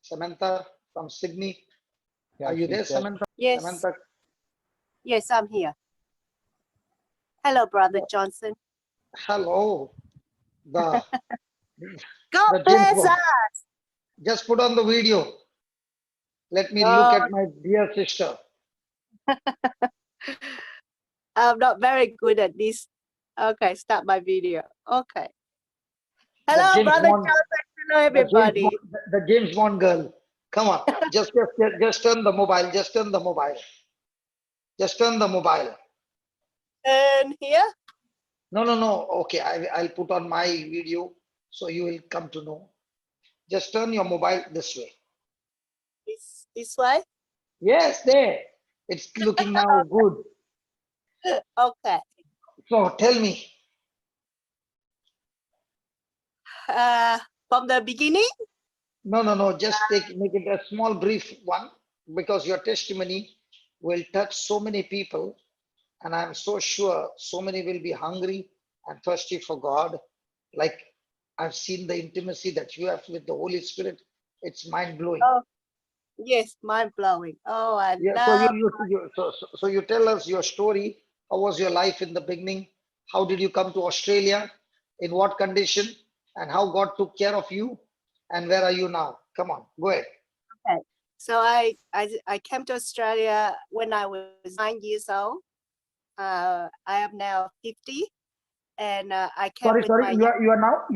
Samantha from Sydney. Yeah, Are you there, she's there. Samantha? Yes. Samantha. Yes, I'm here. Hello, Brother Johnson. Hello. The God James bless Bond. us. Just put on the video. Let me look at my dear sister. I'm not very good at this. Okay, start my video. Okay. Hello, James Brother Bond. Johnson. Hello, everybody. The James Bond girl. Come on. Just turn the mobile. Just turn the mobile. Just turn the mobile. And here? No. Okay, I'll put on my video so you will come to know. Just turn your mobile this way. This way? Yes, there. It's looking now good. Okay. So tell me. From the beginning? No. Just make it a small, brief one, because your testimony will touch so many people, and I'm so sure so many will be hungry and thirsty for God. Like I've seen the intimacy that you have with the Holy Spirit. It's mind blowing. Oh, yes, mind blowing. Oh, I Yeah. So you tell us your story. How was your life in the beginning? How did you come to Australia? In what condition? And how God took care of you? And where are you now? Come on, go ahead. Okay. So I came to Australia when I was 9 years old. I am now 50, and I came with my You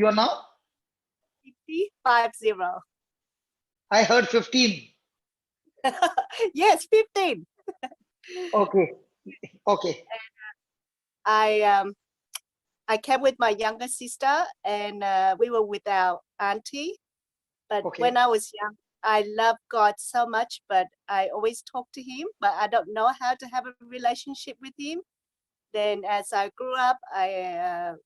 are now 50. I heard 15. Yes, 15. Okay. I came with my younger sister, and we were with our auntie. But when I was young, I loved God so much, but I always talk to him, but I don't know how to have a relationship with him. Then as I grew up, 10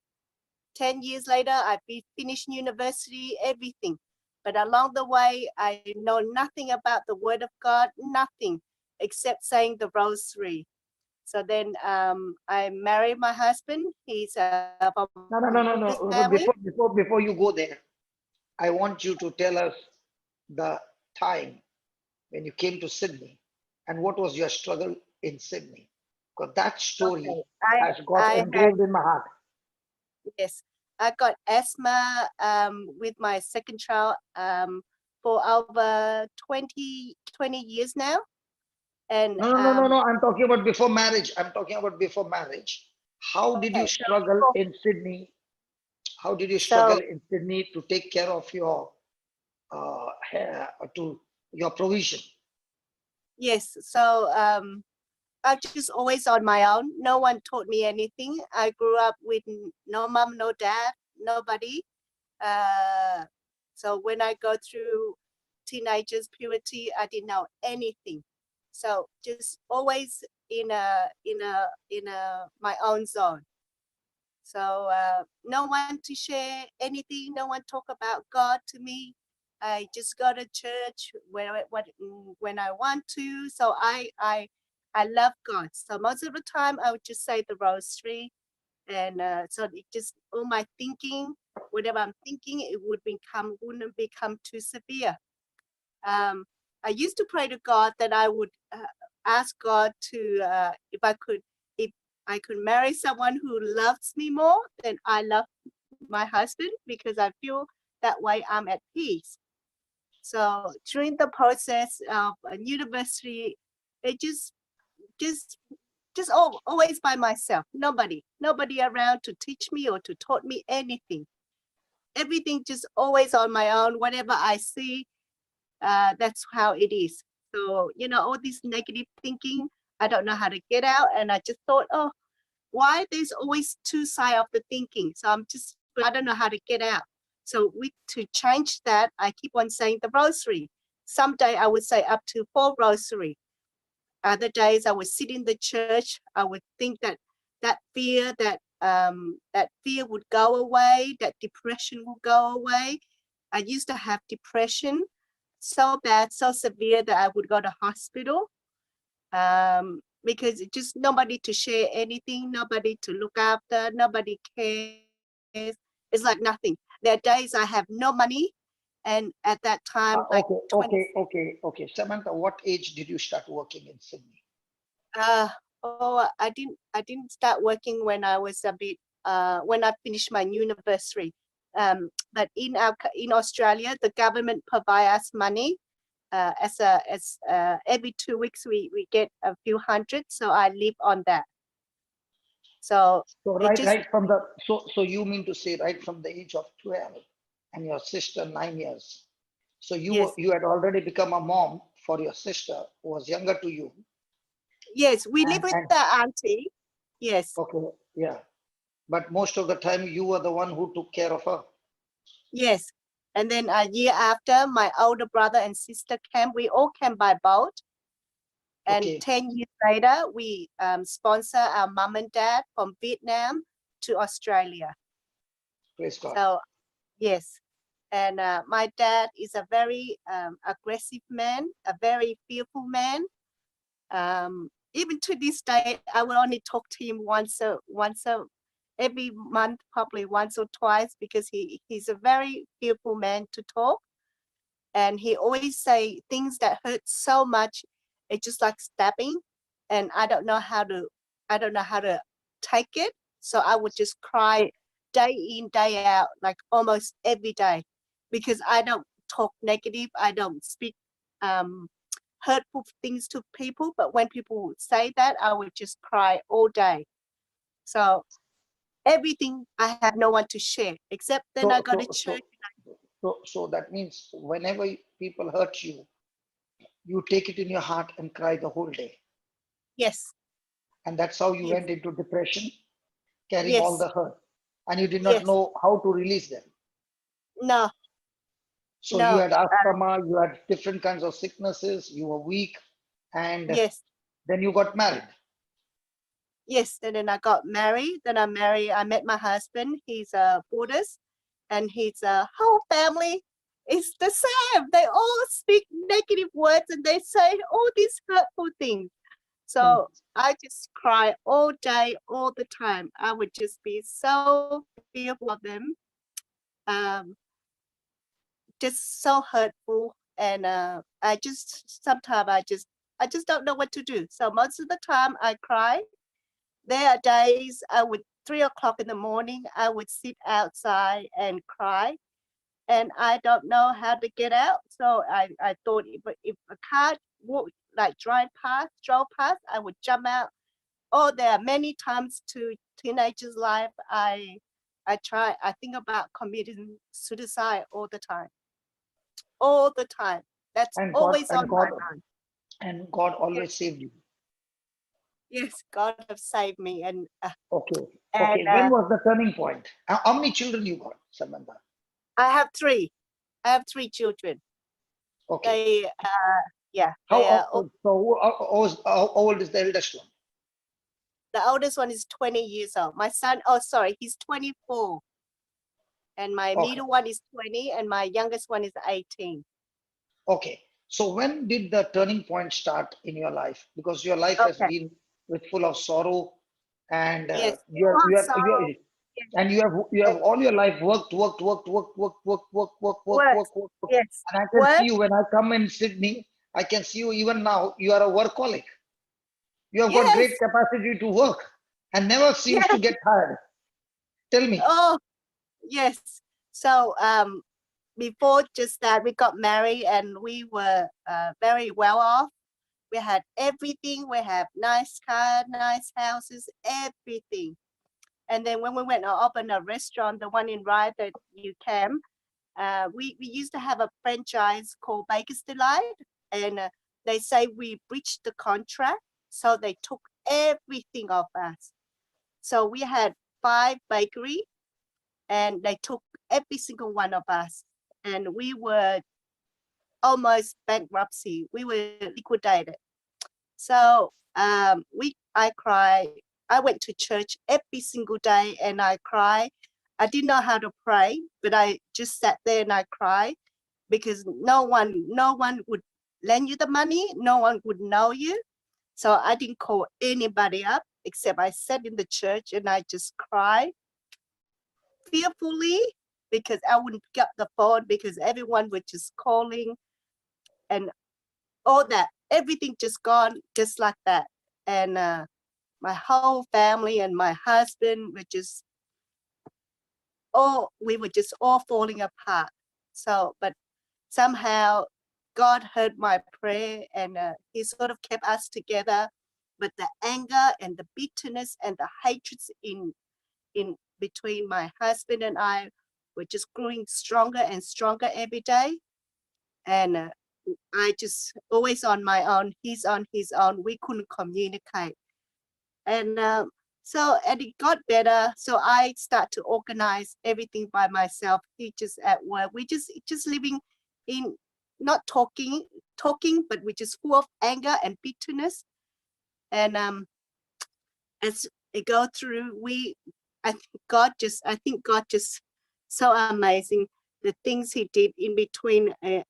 years later, I finished university, everything. But along the way, I know nothing about the Word of God, nothing except saying the rosary. So then I married my husband. He's from No. family. Before you go there, I want you to tell us the time when you came to Sydney and what was your struggle in Sydney. Because that story has got engraved in my heart. Yes, I got asthma with my second child for over 20 years now. And No. I'm talking about before marriage. How did you struggle in Sydney? How did you struggle in Sydney to take care of your provision? Yes, so I'm just always on my own. No one taught me anything. I grew up with no mom, no dad, nobody. So when I go through teenagers, puberty, I didn't know anything. So just always in my own zone. So no one to share anything. No one talk about God to me. I just go to church when I want to. So I love God. So most of the time I would just say the rosary, and so it just all my thinking, whatever I'm thinking, it wouldn't become too severe. I used to pray to God that I would ask God to if I could marry someone who loves me more than I love my husband, because I feel that way I'm at peace. So during the process of university, it just always by myself, nobody around to teach me or to taught me anything. Everything just always on my own. Whatever I see, that's how it is. So, all this negative thinking, I don't know how to get out. And I just thought, oh, why there's always two sides of the thinking? So I don't know how to get out. So to change that, I keep on saying the rosary. Someday I would say up to 4 rosary. Other days I would sit in the church. I would think that fear would go away, that depression will go away. I used to have depression so bad, so severe that I would go to hospital because just nobody to share anything, nobody to look after, nobody cares. It's like nothing. There are days I have no money And at that time, like 20, Okay. Samantha, what age did you start working in Sydney? I didn't start working when I was a bit, when I finished my university. But in Australia, the government provide us money. As every 2 weeks we get a few hundred, so I live on that. So So it just, right from the so you mean to say right from the age of 12 and your sister 9 years. So yes, you had already become a mom for your sister who was younger to you. yes, we live with And the auntie. Yes, okay, yeah. But most of the time you were the one who took care of her. yes. And then a year after, my older brother and sister came. We all came by boat. And Okay, 10 years later, we sponsor our mom and dad from Vietnam to Australia. praise God. So yes, and my dad is a very aggressive man, a very fearful man. Even to this day, I will only talk to him every month, probably once or twice, because he's a very fearful man to talk, and he always say things that hurt so much. It's just like stabbing, and I don't know how to take it. So I would just cry day in, day out, like almost every day, because I don't talk negative. I don't speak hurtful things to people. But when people would say that, I would just cry all day. So everything, I have no one to share, except then I So go to so church. so so that means whenever people hurt you, you take it in your heart and cry the whole day. Yes, And that's how you yes, went into depression, carrying all yes, the hurt. And you did not yes. know how to release them. No, So you no. had asthma, you had different kinds of sicknesses, you were weak, and Yes, then you got married. yes. And then I got married. I met my husband. He's a Buddhist, and his whole family is the same. They all speak negative words and they say all these hurtful things. Hmm. So I just cry all day, all the time. I would just be so fearful of them. Um, just so hurtful. And sometimes I just don't know what to do. So most of the time I cry. There are days I would 3 o'clock in the morning, I would sit outside and cry, and I don't know how to get out. So I thought if a car drove past, I would jump out. Oh, there are many times to teenagers' life. I think about committing suicide all the time. All the time. That's And God always on my mind. and God Yes, always saved you. yes, God have saved me, Okay. and Okay. When was the turning point? How many children you got, Samantha? I have three. I have three children. Okay. They, yeah, How they are. so? How old is the eldest one? The oldest one is 20 years old. My son, oh sorry, he's 24, and my Okay. middle one is 20, and my youngest one is 18. Okay. So when did the turning point start in your life? Because your life has Okay. been with full of sorrow, and Yes. Sorrow. Yes. you have all your life Work. work. Yes. And I can see Work. you when I come in Sydney. I can see you even now. You are a workaholic. You have got great Yes. capacity to work and never seems to Yes. get tired. Tell me. Oh, yes. So before just that, we got married, and we were very well off. We had everything. We have nice car, nice houses, everything. And then when we went to open a restaurant, the one in Rye that you came, we used to have a franchise called Baker's Delight, and they say we breached the contract, so they took everything off us. So we had 5 bakery, and they took every single one of us, and we were almost bankruptcy. We were liquidated. So I cried. I went to church every single day and I cried. I didn't know how to pray, but I just sat there and I cried because no one would lend you the money. No one would know you. So I didn't call anybody up except I sat in the church and I just cried fearfully because I wouldn't pick up the phone because everyone was just calling and all that. Everything just gone just like that. And my whole family and my husband were just we were just all falling apart. So, but somehow God heard my prayer and he sort of kept us together. But the anger and the bitterness and the hatreds in between my husband and I were just growing stronger and stronger every day. And I just always on my own, he's on his own. We couldn't communicate. And and it got better. So I start to organize everything by myself. He just at work. We just living in, not talking, but we're just full of anger and bitterness. And as it go through, I think God just so amazing. The things he did in between. I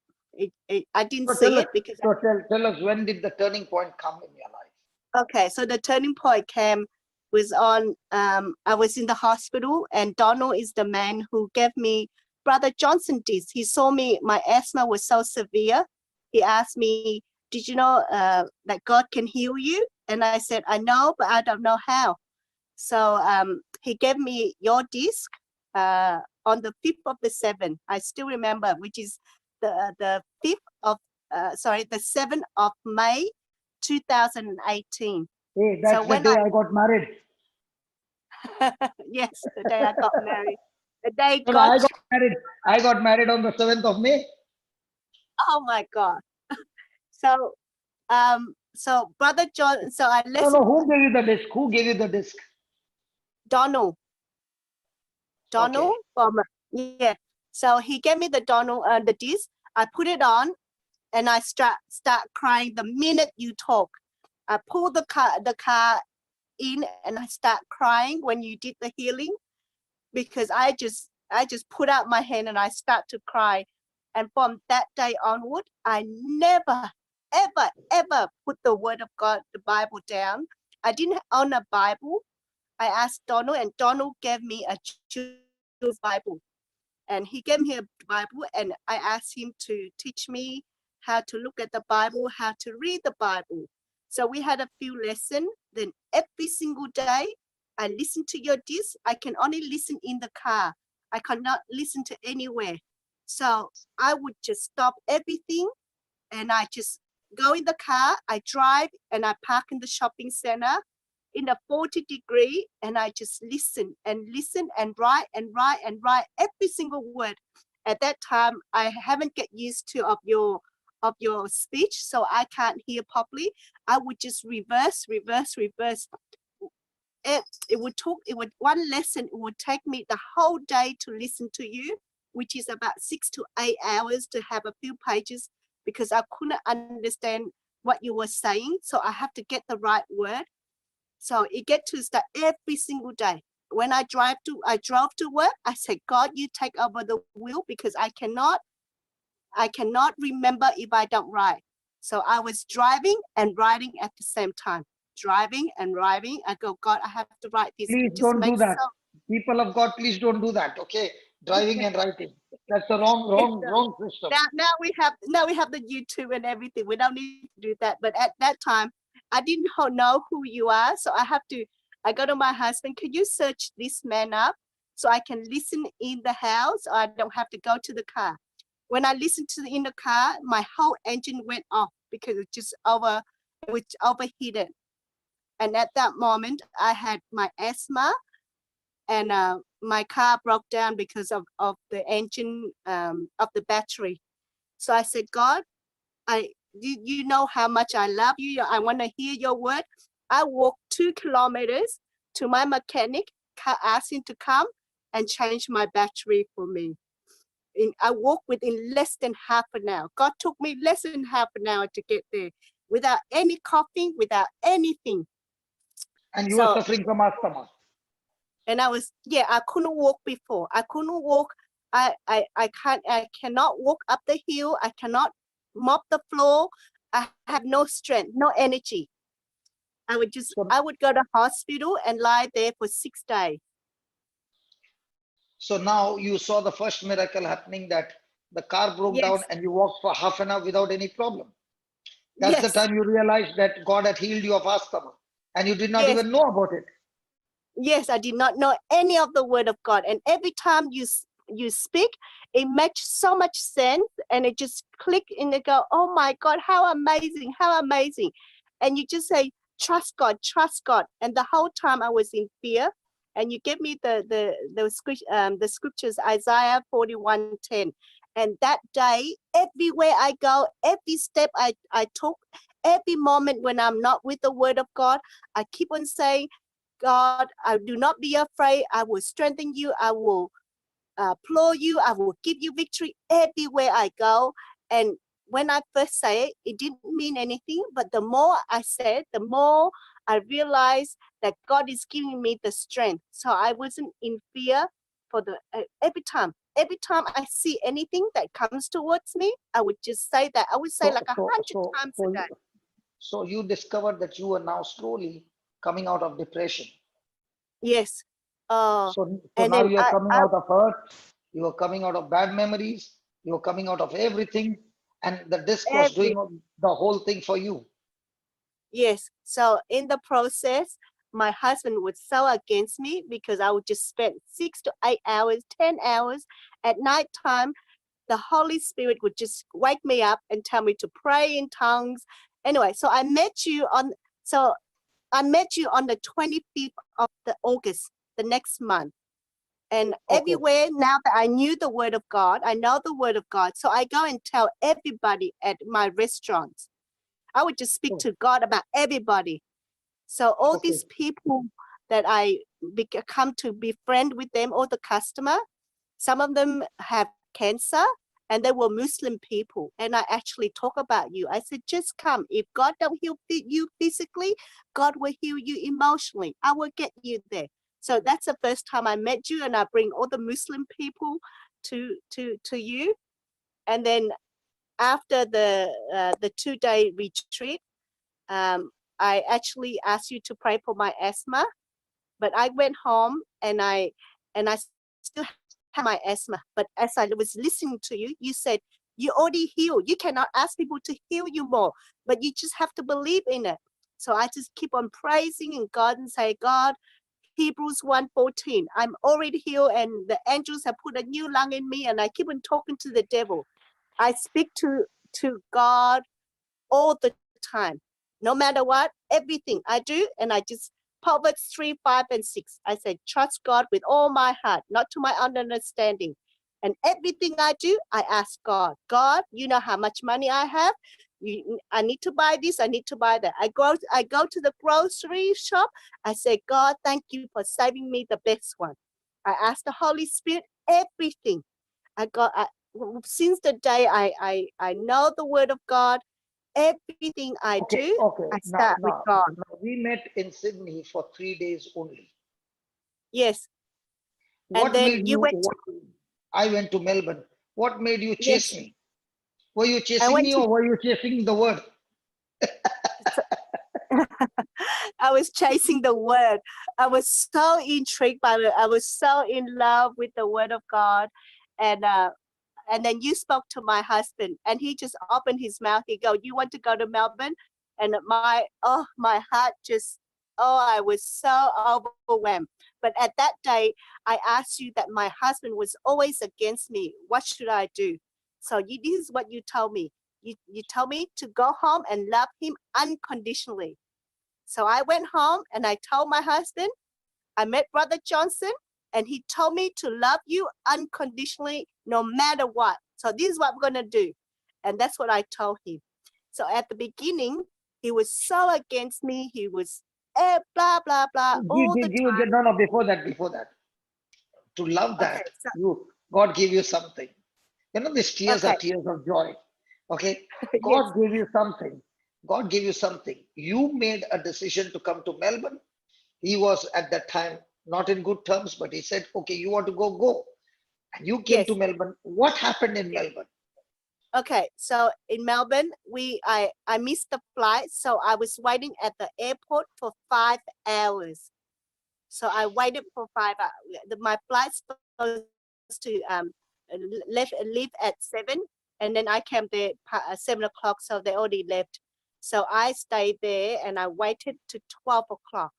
didn't So see it because. tell us, when did the turning point come in your life? Okay, so the turning point was on, I was in the hospital, and Donald is the man who gave me Brother Johnson this. He saw me, my asthma was so severe. He asked me, did you know that God can heal you? And I said, I know, but I don't know how. So he gave me your disc on the 5th of the 7th. I still remember, which is the 5th of, the 7th of May, 2018. Hey, that's the day I got married. Yes, the day I got married. The day No, God. I got married. I got married on the 7th of May. Oh my God. So, so Brother John, so I listened. No, who gave you the disc? Who gave you the disc? Donald. Okay. Yeah. So he gave me the disc. I put it on, and I start crying the minute you talk. I pull the car in, and I start crying when you did the healing, because I just put out my hand and I start to cry. And from that day onward, I never, ever put the word of God, the Bible, down. I didn't own a Bible. I asked Donald, and Donald gave me a children's Bible. And he gave me a Bible, and I asked him to teach me how to look at the Bible, how to read the Bible. So we had a few lessons. Then every single day, I listened to your disc. I can only listen in the car. I cannot listen to anywhere. So I would just stop everything, and I just go in the car. I drive, and I park in the shopping center in a 40-degree, and I just listen and write every single word. At that time, I haven't get used to of your speech, so I can't hear properly. I would just reverse. One lesson, it would take me the whole day to listen to you, which is about 6 to 8 hours to have a few pages, because I couldn't understand what you were saying. So I have to get the right word. So it get to start every single day. When I drove to work, I said, God, you take over the wheel, because I cannot remember if I don't write. So I was driving and writing at the same time. Driving and writing. I go, God, I have to write this. Please don't do that. People of God, please don't do that. Okay, driving and writing. That's the wrong system. Now we have the YouTube and everything. We don't need to do that. But at that time, I didn't know who you are. So I go to my husband, can you search this man up so I can listen in the house, or I don't have to go to the car? When I listened in the car, my whole engine went off because it just overheated. And at that moment, I had my asthma, and my car broke down because of the engine, of the battery. So I said, God, you know how much I love you. I want to hear your word. I walked 2 kilometers to my mechanic, asked him to come and change my battery for me. I walked within less than half an hour. God took me less than half an hour to get there, without any coughing, without anything. And you were suffering from asthma. And I couldn't walk before. I couldn't walk. I cannot walk up the hill. I cannot mop the floor. I have no strength, no energy. I would go to hospital and lie there for 6 days. So now you saw the first miracle happening, that the car broke down Yes, and you walked for half an hour without any problem. That's the yes, time you realized that God had healed you of asthma and you did not yes, even know about it. yes. I did not know any of the word of God, and every time you speak, it makes so much sense, and it just click in and go, oh my God, how amazing, how amazing, and you just say, trust God, and the whole time I was in fear, and you give me the scriptures, Isaiah 41:10, and that day, everywhere I go, every step I took, every moment when I'm not with the word of God, I keep on saying, God, I do not be afraid. I will strengthen you. I will applaud you. I will give you victory everywhere I go. And when I first say it, it didn't mean anything. But the more I said, the more I realized that God is giving me the strength. So I wasn't in fear for the every time. Every time I see anything that comes towards me, I would just say that. I would say So, like a so, hundred so, times so, a day. so you discovered that you are now slowly coming out of depression. Yes. Uh, So and now then you are coming out of hurt, you are coming out of bad memories, you are coming out of everything, and the disc was every doing the whole thing for you. Yes. So in the process, my husband was so against me because I would just spend 6 to 8 hours, 10 hours at night time. The Holy Spirit would just wake me up and tell me to pray in tongues. Anyway, so I met you on the 25th of the August, the next month. And Okay. everywhere now that I knew the word of God, I know the word of God. So I go and tell everybody at my restaurants. I would just speak Oh, to God about everybody. So all okay. these people that come to be friend with them, all the customer, some of them have cancer and they were Muslim people. And I actually talk about you. I said, just come. If God don't heal you physically, God will heal you emotionally. I will get you there. So that's the first time I met you, and I bring all the Muslim people to you. And then after the 2-day retreat, um, I actually asked you to pray for my asthma, but I went home and I still have my asthma. But as I was listening to you, you said you already healed. You cannot ask people to heal you more, but you just have to believe in it. So I just keep on praising in God and say, God, Hebrews 1:14, I'm already healed, and the angels have put a new lung in me, and I keep on talking to the devil. I speak to God all the time. No matter what, everything I do, and I just Proverbs 3, 5, and 6. I say, trust God with all my heart, not to my own understanding. And everything I do, I ask God, God, you know how much money I have. I need to buy this, I need to buy that. I go to the grocery shop. I say, God, thank you for saving me the best one. I ask the Holy Spirit everything. Since the day I know the word of God, everything I Okay. do, Okay. I Now, start with now, God. now we met in Sydney for 3 days only. Yes. And What then made you you? went to, I went to Melbourne. What made you chase yes, me? Were you I chasing went me to, or were you chasing the word? I was chasing the word. I was so intrigued by it. I was so in love with the word of God. And, uh, and then you spoke to my husband, and he just opened his mouth. He go, you want to go to Melbourne? And my heart just, I was so overwhelmed. But at that day, I asked you that my husband was always against me. What should I do? So this is what you told me. You told me to go home and love him unconditionally. So I went home and I told my husband, I met Brother Johnson, and he told me to love you unconditionally no matter what. So this is what I'm going to do. And that's what I told him. So at the beginning, he was so against me. He was blah, blah, blah all the time. No, no, before that, to love Okay. that, So, God gave you something. You know, these tears are okay. tears of joy. Okay. Yes. God gave you something. God gave you something. You made a decision to come to Melbourne. He was at that time not in good terms, but he said, okay, you want to go, go. And you came to Yes. Melbourne. What happened in Yes. Melbourne? Okay. So in Melbourne, I missed the flight. So I was waiting at the airport for 5 hours. So I waited for 5 hours. My flight supposed to leave at 7, and then I came there at 7 o'clock, so they already left. So I stayed there and I waited to 12 o'clock,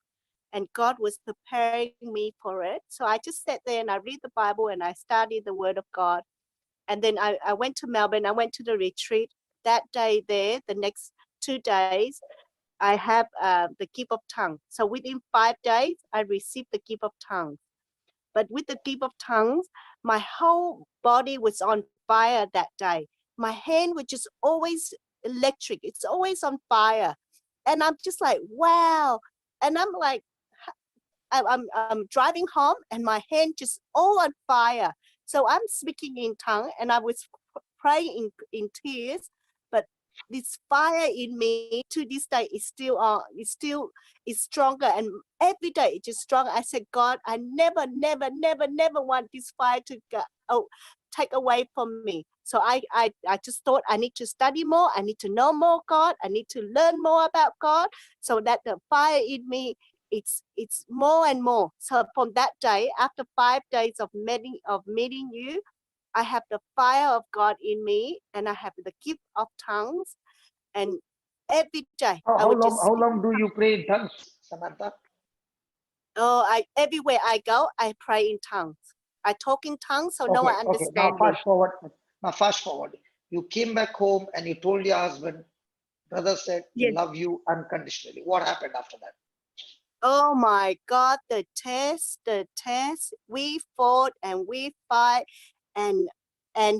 and God was preparing me for it. So I just sat there and I read the Bible and I studied the Word of God. And then I went to Melbourne. I went to the retreat that day there. The next 2 days, I have the gift of tongues. So within 5 days, I received the gift of tongues. But with the gift of tongues, my whole body was on fire that day. My hand was just always electric. It's always on fire. And I'm just like, wow. And I'm like, I'm driving home and my hand just all on fire. So I'm speaking in tongue and I was praying in tears, but this fire in me to this day is still is stronger, and every day it's just stronger. I said, God, I never want this fire to go, take away from me. So I just thought I need to study more. I need to know more God. I need to learn more about God, so that the fire in me, it's more and more. So from that day, after 5 days of meeting you, I have the fire of God in me, and I have the gift of tongues. And every day I would just How long do you pray in tongues, Samantha? Everywhere I go, I pray in tongues. I talk in tongues, so no one Okay. understands Now me. fast forward. Now fast forward. You came back home and you told your husband, brother said, Yes. love you unconditionally. What happened after that? Oh my God, the test, we fought and we fight, and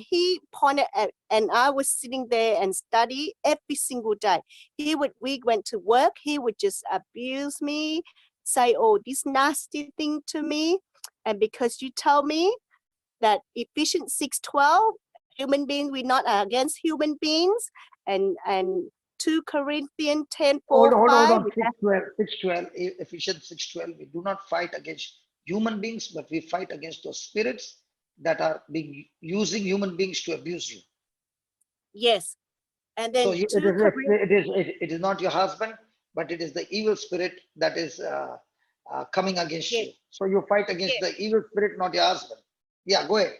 he pointed at, and I was sitting there and study every single day. We went to work, he would just abuse me, say, oh, this nasty thing to me. And because you tell me that Ephesians 6:12, human beings, we're not against human beings, and 2 Corinthians 10:4, Hold 5. on. 6:12, Ephesians 6:12. We do not fight against human beings, but we fight against those spirits that are using human beings to abuse you. Yes. And then So 2 Corinthians. it is not your husband, but it is the evil spirit that is coming against Yes. you. So you fight against the evil spirit, not your husband. Yeah, go ahead.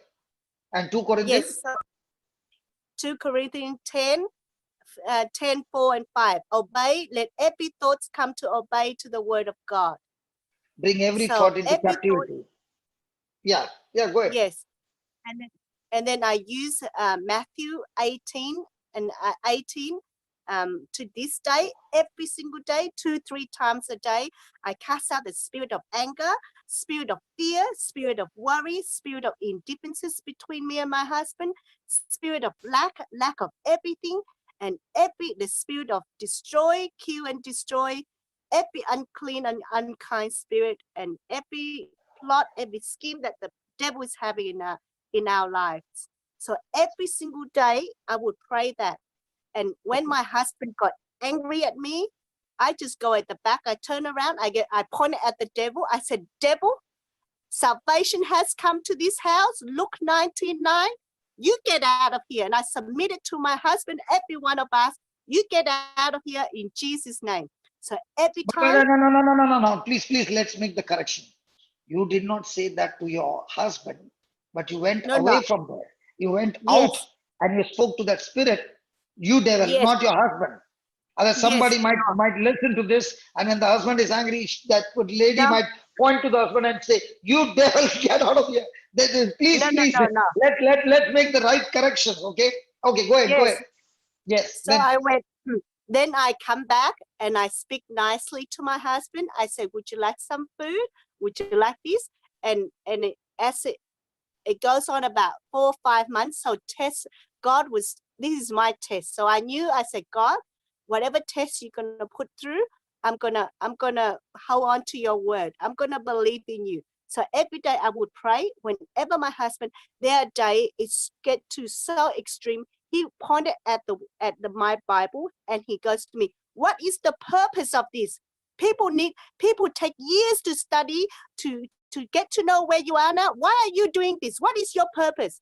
And 2 Corinthians. Yes. So 2 Corinthians 10, 10, 4 and 5. Obey, let every thought come to obey to the word of God. Bring every So thought into every captivity. thought, Yeah, go ahead. yes. And then I use Matthew 18 and 18 to this day, every single day, 2-3 times a day. I cast out the spirit of anger, spirit of fear, spirit of worry, spirit of indifferences between me and my husband, spirit of lack of everything, and the spirit of destroy, kill and destroy, every unclean and unkind spirit, and every plot, every scheme that the devil is having in our lives. So every single day I would pray that. And when my husband got angry at me, I just go at the back, I turn around, I point at the devil. I said, devil, salvation has come to this house. Luke 19:9. You get out of here. And I submitted to my husband, every one of us, you get out of here in Jesus' name. So every time. No. Please, let's make the correction. You did not say that to your husband, but you went away from there. You went out and you spoke to that spirit, you devil, not your husband. Otherwise, somebody might listen to this, and when the husband is angry, that lady might point to the husband and say, "You devil, get out of here!" Please, let's make the right corrections. Okay, go ahead. Yes. So I went. Then I come back and I speak nicely to my husband. I say, "Would you like some food? Would you like this?" And it goes on about 4 or 5 months. So this is my test. So I knew, I said, God, whatever test you're gonna put through, I'm gonna hold on to your word. I'm gonna believe in you. So every day I would pray. Whenever my husband, their day is get to so extreme, he pointed at my Bible and he goes to me, "What is the purpose of this? People take years to study to get to know where you are now. Why are you doing this? What is your purpose?"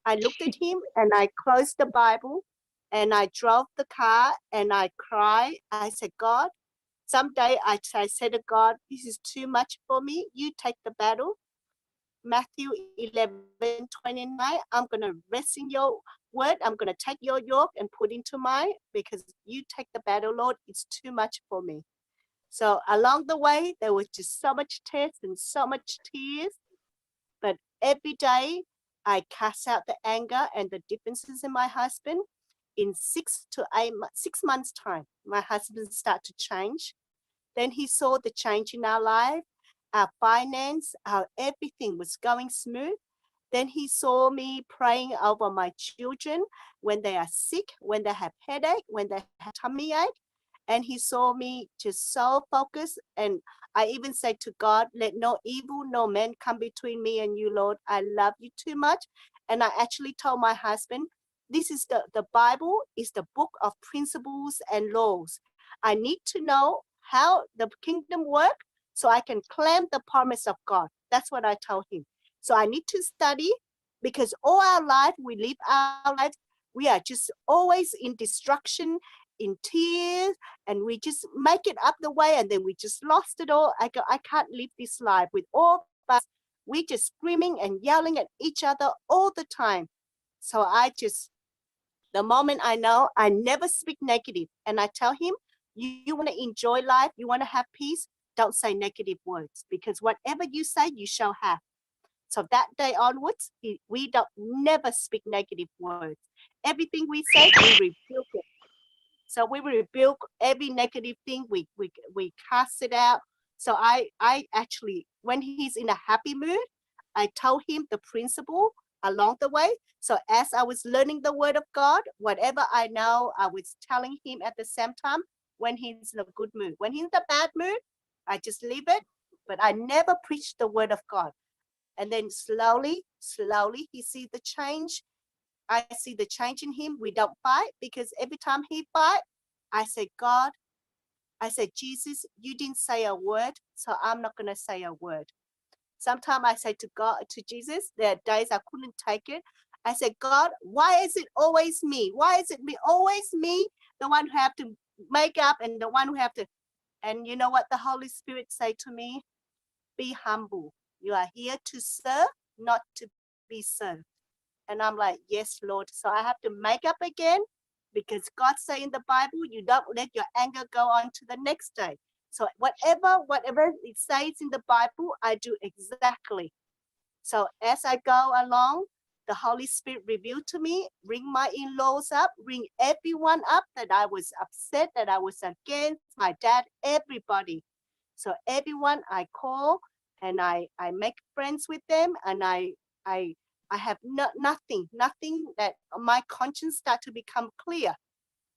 I looked at him and I closed the Bible and I drove the car and I cried. I said, God, someday I said to God, this is too much for me. You take the battle. Matthew 11:29. I'm going to rest in your word. I'm going to take your yoke and put into mine because you take the battle, Lord. It's too much for me. So along the way, there was just so much tests and so much tears. But every day, I cast out the anger and the differences in my husband. In 6 months' time, my husband started to change. Then he saw the change in our life, our finance, how everything was going smooth. Then he saw me praying over my children when they are sick, when they have headache, when they have tummy ache. And he saw me just so focused. And I even said to God, let no evil, no man come between me and you, Lord. I love you too much. And I actually told my husband, this is the Bible is the book of principles and laws. I need to know how the kingdom works so I can claim the promise of God. That's what I told him. So I need to study because all our life, we live our lives, we are just always in destruction, in tears, and we just make it up the way and then we just lost it all. I can't live this life with all of us. We just screaming and yelling at each other all the time. So the moment I know, I never speak negative. And I tell him, you want to enjoy life, you want to have peace, don't say negative words because whatever you say, you shall have. So that day onwards, we don't never speak negative words. Everything we say, we rebuke it. So we rebuke every negative thing. We cast it out. So I actually, when he's in a happy mood, I told him the principle along the way. So as I was learning the word of God, whatever I know, I was telling him at the same time when he's in a good mood. When he's in a bad mood, I just leave it. But I never preach the word of God. And then slowly, he sees the change. I see the change in him. We don't fight because every time he fight, I say, God, I said, Jesus, you didn't say a word, so I'm not going to say a word. Sometimes I say to God, to Jesus, there are days I couldn't take it. I said, God, why is it always me? Why is it always me, the one who have to make up and the one who have to, and you know what the Holy Spirit say to me? Be humble. You are here to serve, not to be served. And I'm like, yes, Lord. So I have to make up again because God say in the Bible, you don't let your anger go on to the next day. So whatever it says in the Bible, I do exactly. So as I go along, the Holy Spirit revealed to me, bring my in-laws up, bring everyone up that I was upset, that I was against, my dad, everybody. So everyone I call and I make friends with them and I have nothing that my conscience start to become clear.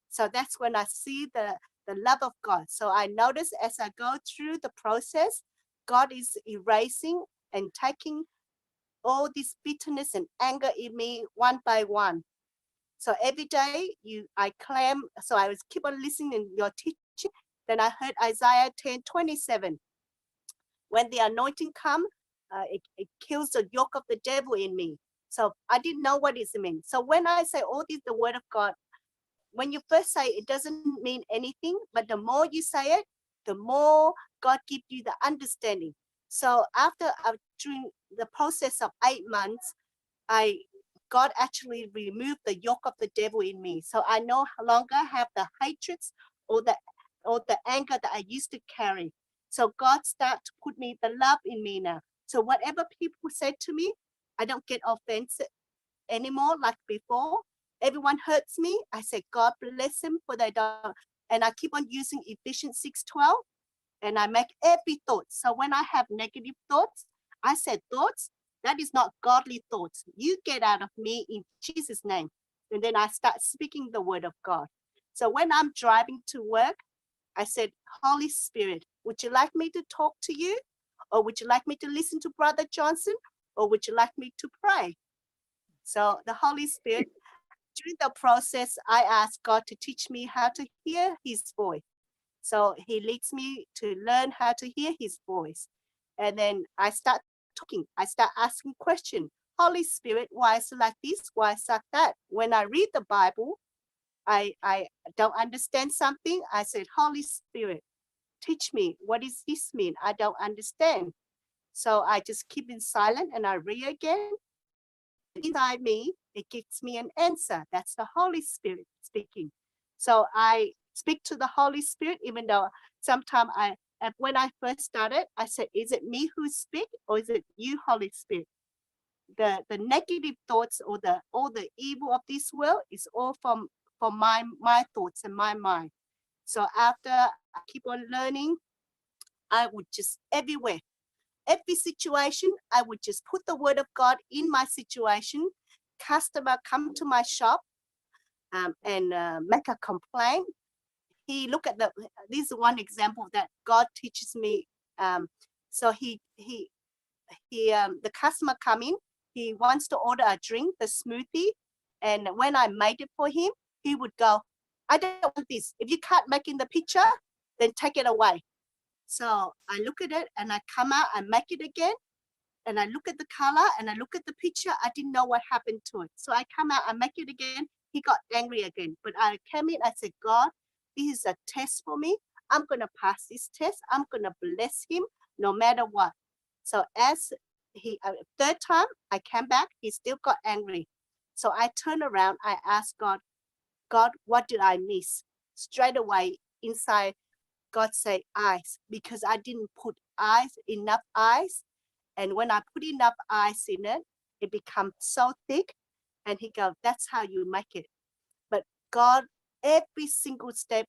So that's when I see the love of God. So I notice as I go through the process, God is erasing and taking all this bitterness and anger in me one by one. So every day I claim, so I was keep on listening in your teaching. Then I heard Isaiah 10:27. When the anointing come, it kills the yoke of the devil in me. So I didn't know what it meant. So when I say all this, the word of God, when you first say it doesn't mean anything, but the more you say it, the more God gives you the understanding. So after during the process of 8 months, God actually removed the yoke of the devil in me. So I no longer have the hatreds or the anger that I used to carry. So God started to put me the love in me now. So whatever people said to me, I don't get offended anymore like before. Everyone hurts me. I say, God bless them for they don't. And I keep on using Ephesians 6:12 and I make every thought. So when I have negative thoughts, I said thoughts, that is not godly thoughts. You get out of me in Jesus' name. And then I start speaking the word of God. So when I'm driving to work, I said, Holy Spirit, would you like me to talk to you? Or would you like me to listen to Brother Johnson? Or would you like me to pray? So the Holy Spirit, during the process, I asked God to teach me how to hear his voice. So he leads me to learn how to hear his voice. And then I start talking. I start asking questions. Holy Spirit, why is it like this? Why is it like that? When I read the Bible, I don't understand something. I said, Holy Spirit, teach me. What does this mean? I don't understand. So I just keep in silent and I read again. Inside me, it gives me an answer. That's the Holy Spirit speaking. So I speak to the Holy Spirit, even though sometimes when I first started, I said, is it me who speak or is it you, Holy Spirit? The negative thoughts or all the evil of this world is all from my thoughts and my mind. So after I keep on learning, I would just everywhere, every situation, I would just put the word of God in my situation. Customer come to my shop and make a complaint. He look at this is one example that God teaches me. So the customer come in, he wants to order a drink, the smoothie. And when I made it for him, he would go, I don't want this. If you can't make in the picture, then take it away. So I look at it and I come out and make it again. And I look at the color and I look at the picture. I didn't know what happened to it. So I come out, I make it again. He got angry again. But I came in, I said, God, this is a test for me. I'm going to pass this test. I'm going to bless him no matter what. So as third time I came back, he still got angry. So I turned around, I asked God, what did I miss? Straight away inside, God said eyes, because I didn't put enough eyes. And when I put enough eyes in it, it becomes so thick. And he goes, that's how you make it. But God, every single step,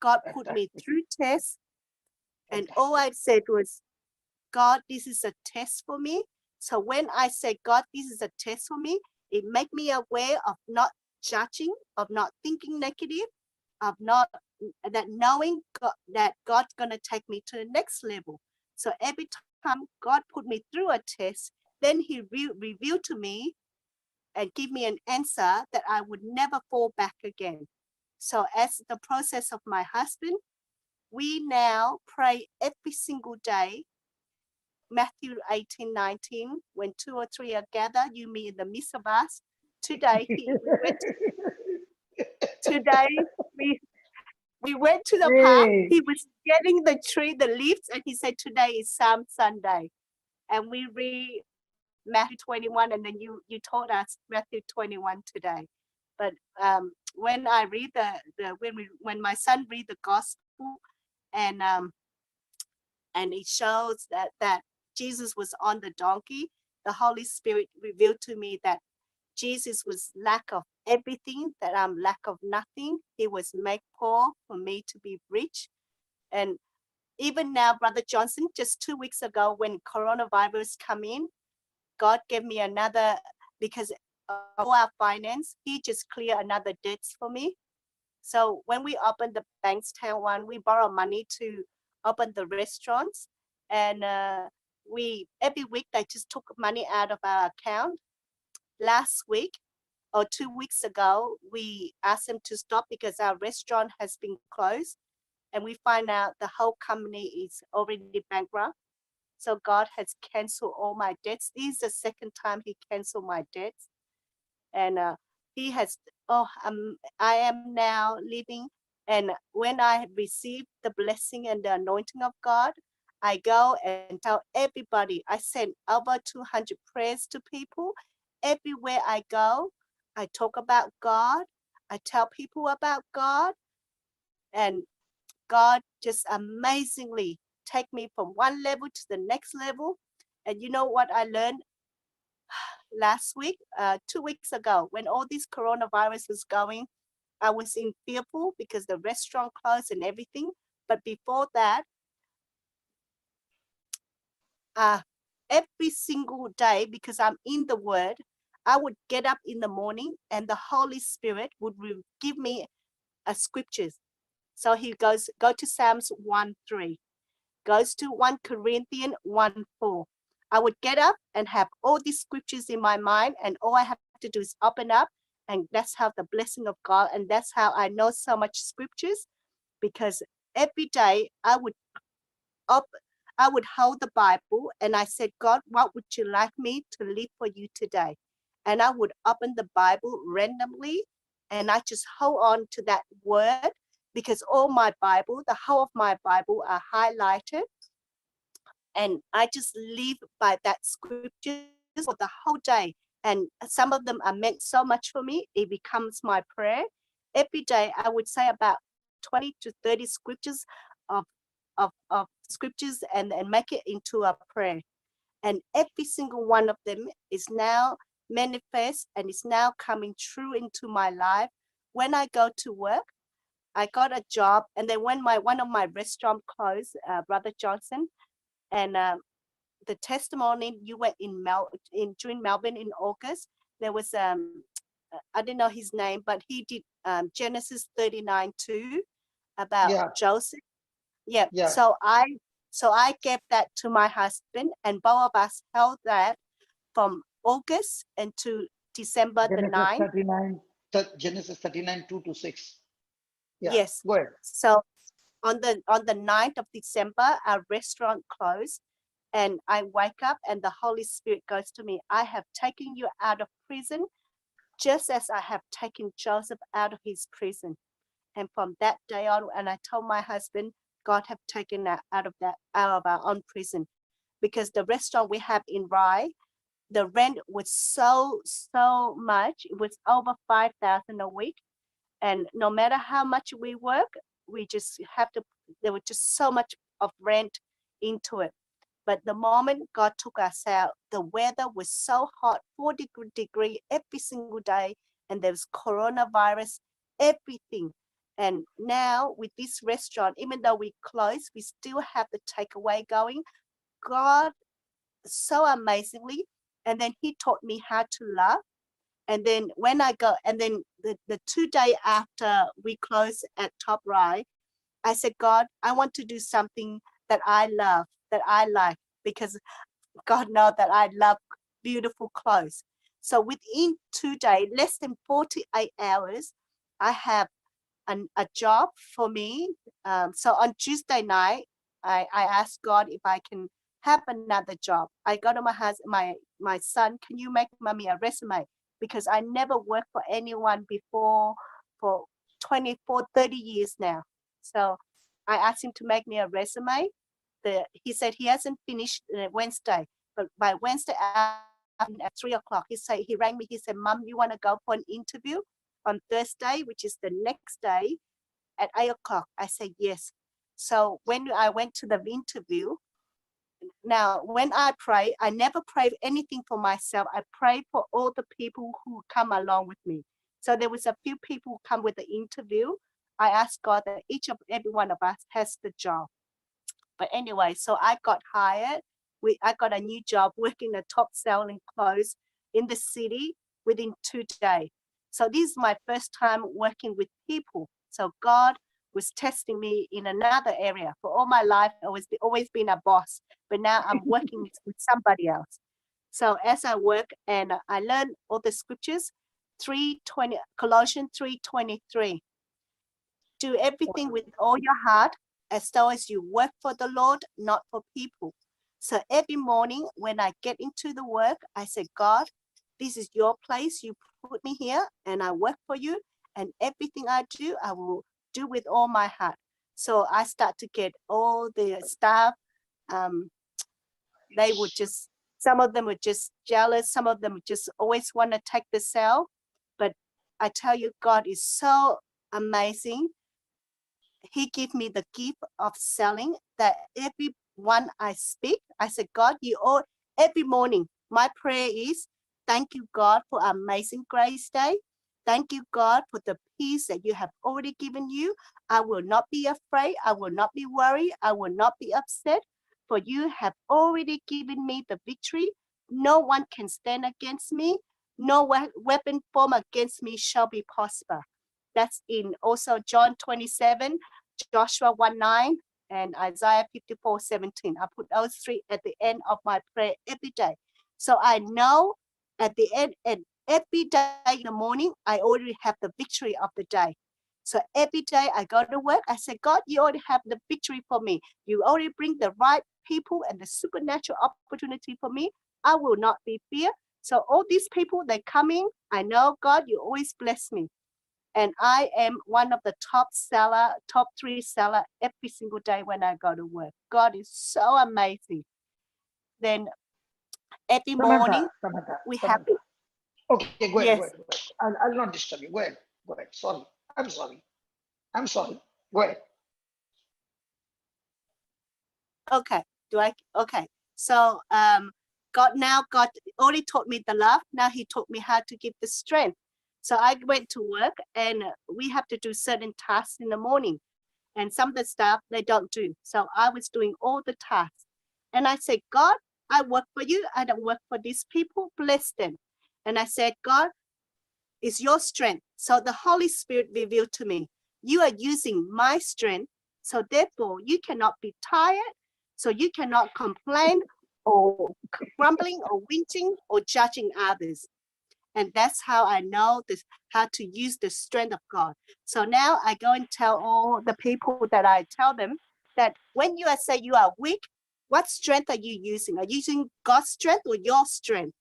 God put me through tests. And all I said was, God, this is a test for me. So when I say, God, this is a test for me, it made me aware of not judging, of not thinking negative, of not that knowing God, that God's going to take me to the next level. So every time God put me through a test, then he revealed to me and give me an answer that I would never fall back again. So as the process of my husband, we now pray every single day. Matthew 18:19, when 2 or 3 are gathered, you meet in the midst of us. Today, we went to the park. Hey. He was getting the tree, the leaves, and he said, today is Psalm Sunday. And we read Matthew 21, and then you told us Matthew 21 today. But when I read when my son read the gospel, and it shows that Jesus was on the donkey, the Holy Spirit revealed to me that Jesus was lack of everything, that I'm lack of nothing. He was made poor for me to be rich. And even now, Brother Johnson, just 2 weeks ago, when coronavirus come in, God gave me another, because of our finance, he just cleared another debts for me. So when we opened the Bankstown one, we borrow money to open the restaurants. And every week they just took money out of our account. Last week or 2 weeks ago, we asked them to stop because our restaurant has been closed. And we find out the whole company is already bankrupt. So God has canceled all my debts. This is the second time he canceled my debts. And he has, I am now living. And when I receive the blessing and the anointing of God, I go and tell everybody. I send over 200 prayers to people. Everywhere I go, I talk about God. I tell people about God. And God just amazingly take me from one level to the next level. And you know what I learned last week, 2 weeks ago, when all this coronavirus was going, I was in fearful because the restaurant closed and everything. But before that, every single day, because I'm in the word, I would get up in the morning and the Holy Spirit would give me a scriptures. So he goes, go to Psalms 1:3, goes to 1 Corinthians 1:4. I would get up and have all these scriptures in my mind, and all I have to do is open up, and that's how the blessing of God, and that's how I know so much scriptures, because every day I would hold the Bible and I said, God, what would you like me to live for you today? And I would open the Bible randomly and I just hold on to that word, because all my Bible, the whole of my Bible are highlighted. And I just live by that scripture for the whole day. And some of them are meant so much for me, it becomes my prayer. Every day, I would say about 20 to 30 scriptures of, of scriptures and make it into a prayer. And every single one of them is now manifest and is now coming true into my life. When I go to work, I got a job, and then when one of my restaurant closed, Brother Johnson, and the testimony you went during Melbourne in August, there was I didn't know his name, but he did Genesis 39:2 about Yeah, Joseph. Yeah, yeah. so I gave that to my husband, and both of us held that from August into December the Genesis 9th. 39, Genesis 39, 2 to 6. Yeah, Yes. go ahead. So on the 9th of December, our restaurant closed, and I wake up and the Holy Spirit goes to me, I have taken you out of prison, just as I have taken Joseph out of his prison. And from that day on, and I told my husband, God have taken that out of our own prison, because the restaurant we have in Rye, the rent was so much. It was over 5,000 a week, and no matter how much we work, we just have to. There was just so much of rent into it. But the moment God took us out, the weather was so hot, 40 degree every single day, and there was coronavirus, everything. And now with this restaurant, even though we closed, we still have the takeaway going. God, so amazingly, and then He taught me how to love. And then when I go, and then the 2 days after we closed at Top Rye, I said, God, I want to do something that I love, that I like, because God knows that I love beautiful clothes. So within 2 days, less than 48 hours, I have a job for me. So on Tuesday night, I asked God if I can have another job. I go to my husband, my son, can you make mommy a resume? Because I never worked for anyone before for 24, 30 years now. So I asked him to make me a resume. He said he hasn't finished Wednesday, but by Wednesday afternoon at 3 o'clock, he rang me. He said, Mom, you want to go for an interview on Thursday, which is the next day at 8 o'clock? I said, yes. So when I went to the interview, now when I pray, I never pray anything for myself. I pray for all the people who come along with me. So there was a few people who come with the interview. I asked God that every one of us has the job. But anyway, so I got hired. I got a new job working the top selling clothes in the city within 2 days. So this is my first time working with people. So God was testing me in another area. For all my life, I was always been a boss, but now I'm working with somebody else. So as I work and I learn all the scriptures, Colossians 3:23. Do everything with all your heart, as though as you work for the Lord, not for people. So every morning when I get into the work, I say, God, this is your place. You put me here and I work for you. And everything I do, I will do with all my heart. So I start to get all the staff. They would just, some of them were just jealous. Some of them just always want to take the sale. But I tell you, God is so amazing. He gave me the gift of selling, that every one I speak, I said, God, every morning, my prayer is, thank you, God, for amazing grace day. Thank you, God, for the peace that you have already given you. I will not be afraid. I will not be worried. I will not be upset, for you have already given me the victory. No one can stand against me. No weapon formed against me shall be prosper. That's in also John 27, Joshua 1:9, and Isaiah 54:17. I put those three at the end of my prayer every day. So I know at the end, and every day in the morning, I already have the victory of the day. So every day I go to work, I say, God, you already have the victory for me. You already bring the right people and the supernatural opportunity for me. I will not be fear. So all these people, they come in. I know, God, you always bless me. And I am one of the top 3 seller every single day when I go to work. God is so amazing. then every morning we have, Samantha. Okay, go ahead, go yes, ahead, go ahead. I'll not disturb you. Go ahead, go ahead. Sorry, I'm sorry. I'm sorry. Go ahead. okay. Okay. So God only taught me the love. Now he taught me how to give the strength. So I went to work and we have to do certain tasks in the morning. And some of the stuff they don't do. So I was doing all the tasks. And I said, God, I work for you. I don't work for these people. Bless them. And I said, God, it's your strength. So the Holy Spirit revealed to me, you are using my strength. So therefore, you cannot be tired. So you cannot complain or grumbling or whinging or judging others. And that's how I know this, how to use the strength of God. So now I go and tell all the people that I tell them that when you say you are weak, what strength are you using? Are you using God's strength or your strength?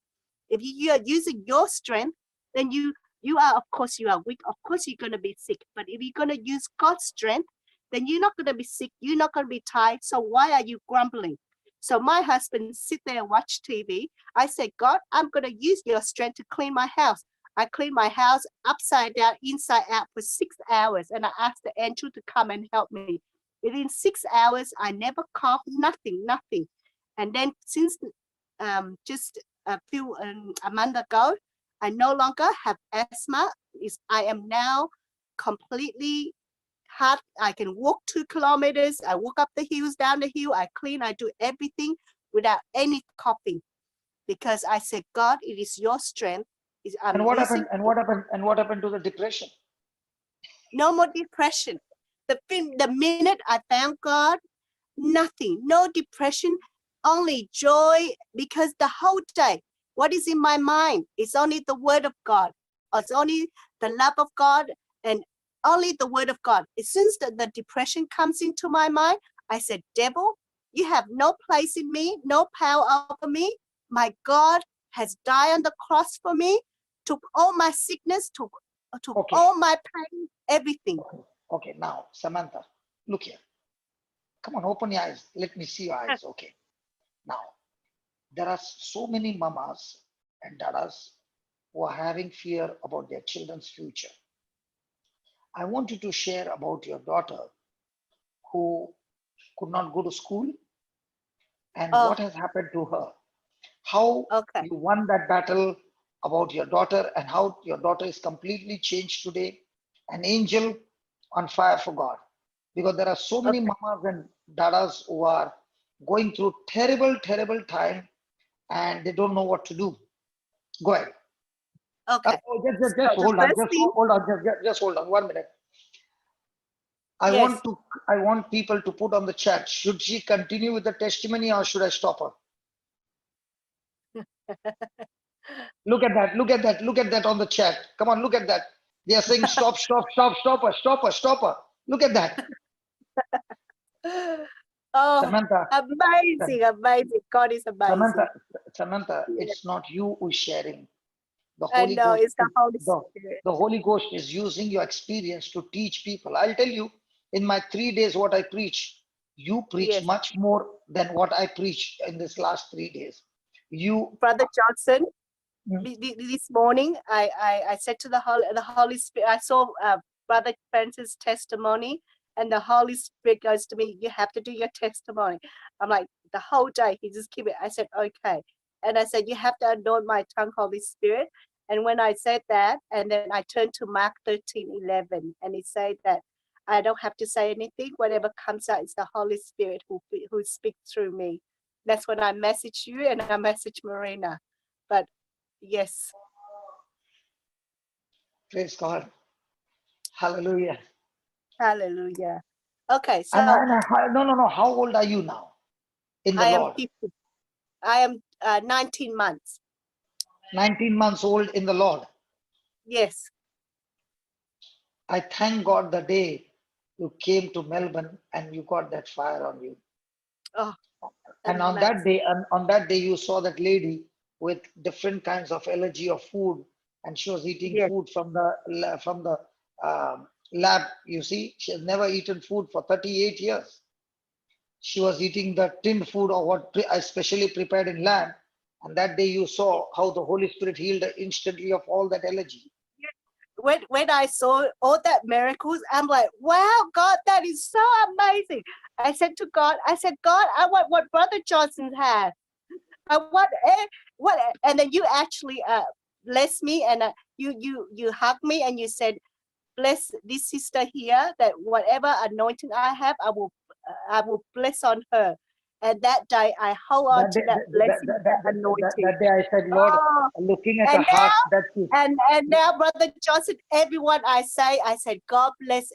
If you are using your strength, then you are, of course, you are weak. Of course, you're going to be sick. But if you're going to use God's strength, then you're not going to be sick. You're not going to be tired. So why are you grumbling? So my husband sit there and watch TV. I said, God, I'm going to use your strength to clean my house. I cleaned my house upside down, inside out for 6 hours. And I asked the angel to come and help me. Within 6 hours, I never coughed, nothing. And then since just a month ago, I no longer have asthma. I am now completely hard. I can walk 2 kilometers. I walk up the hills, down the hill. I clean. I do everything without any coughing, because I said, God, it is your strength. And what happened? And what happened? And what happened to the depression? No more depression. The minute I found God, nothing, no depression, only joy, because the whole day, what is in my mind? It's only the word of God. It's only the love of God and only the word of God. As soon as the depression comes into my mind, I said, devil, you have no place in me, no power over me. My God has died on the cross for me, took all my sickness, took all my pain, everything. Okay, now, Samantha, look here. Come on, open your eyes. Let me see your eyes. Okay. Now, there are so many mamas and dadas who are having fear about their children's future. I want you to share about your daughter who could not go to school and what has happened to her. How you won that battle about your daughter and how your daughter is completely changed today, an angel on fire for God. Because there are so many mamas and dadas who are going through terrible time and they don't know what to do. Go ahead. Okay. Just hold on. Just hold on 1 minute. I want people to put on the chat. Should she continue with the testimony or should I stop her? Look at that. Look at that on the chat. Come on, look at that. They are saying stop her. Look at that. Oh, Samantha, amazing. God is amazing. Samantha, it's not you who is sharing. The I Holy know, Ghost, it's the Holy Spirit. the Holy Ghost is using your experience to teach people. I'll tell you, in my 3 days, what I preach, you preach much more than what I preached in this last 3 days. Brother Johnson, this morning, I said to the Holy Spirit, I saw Brother Francis' testimony, and the Holy Spirit goes to me, you have to do your testimony. I'm like, the whole day, he just keep it. I said, okay. And I said, you have to anoint my tongue, Holy Spirit. And when I said that, and then I turned to Mark 13:11, and he said that I don't have to say anything. Whatever comes out is the Holy Spirit who speaks through me. That's when I message you and I message Marina. But yes. Praise God. Hallelujah. Hallelujah. Okay, so no. How old are you now in the Lord? I am 19 months. 19 months old in the Lord. Yes. I thank God the day you came to Melbourne and you got that fire on you. Oh, and on that day, you saw that lady with different kinds of allergy of food, and she was eating food from the lab. You see, she has never eaten food for 38 years. she was eating the tinned food or what I specially prepared in land. And that day you saw how the Holy Spirit healed her instantly of all that allergy. When I saw all that miracles, I'm like, wow, God, that is so amazing. I said to God, God, I want what Brother Johnson had. I want what, and then you actually bless me, and you hugged me, and you said, bless this sister here, that whatever anointing I have, I will bless on her. And that day, I hold on That to day, that blessing, that anointing. that day I said, Lord, Oh, looking at a and heart that is, and now, Brother Johnson, everyone I said, God bless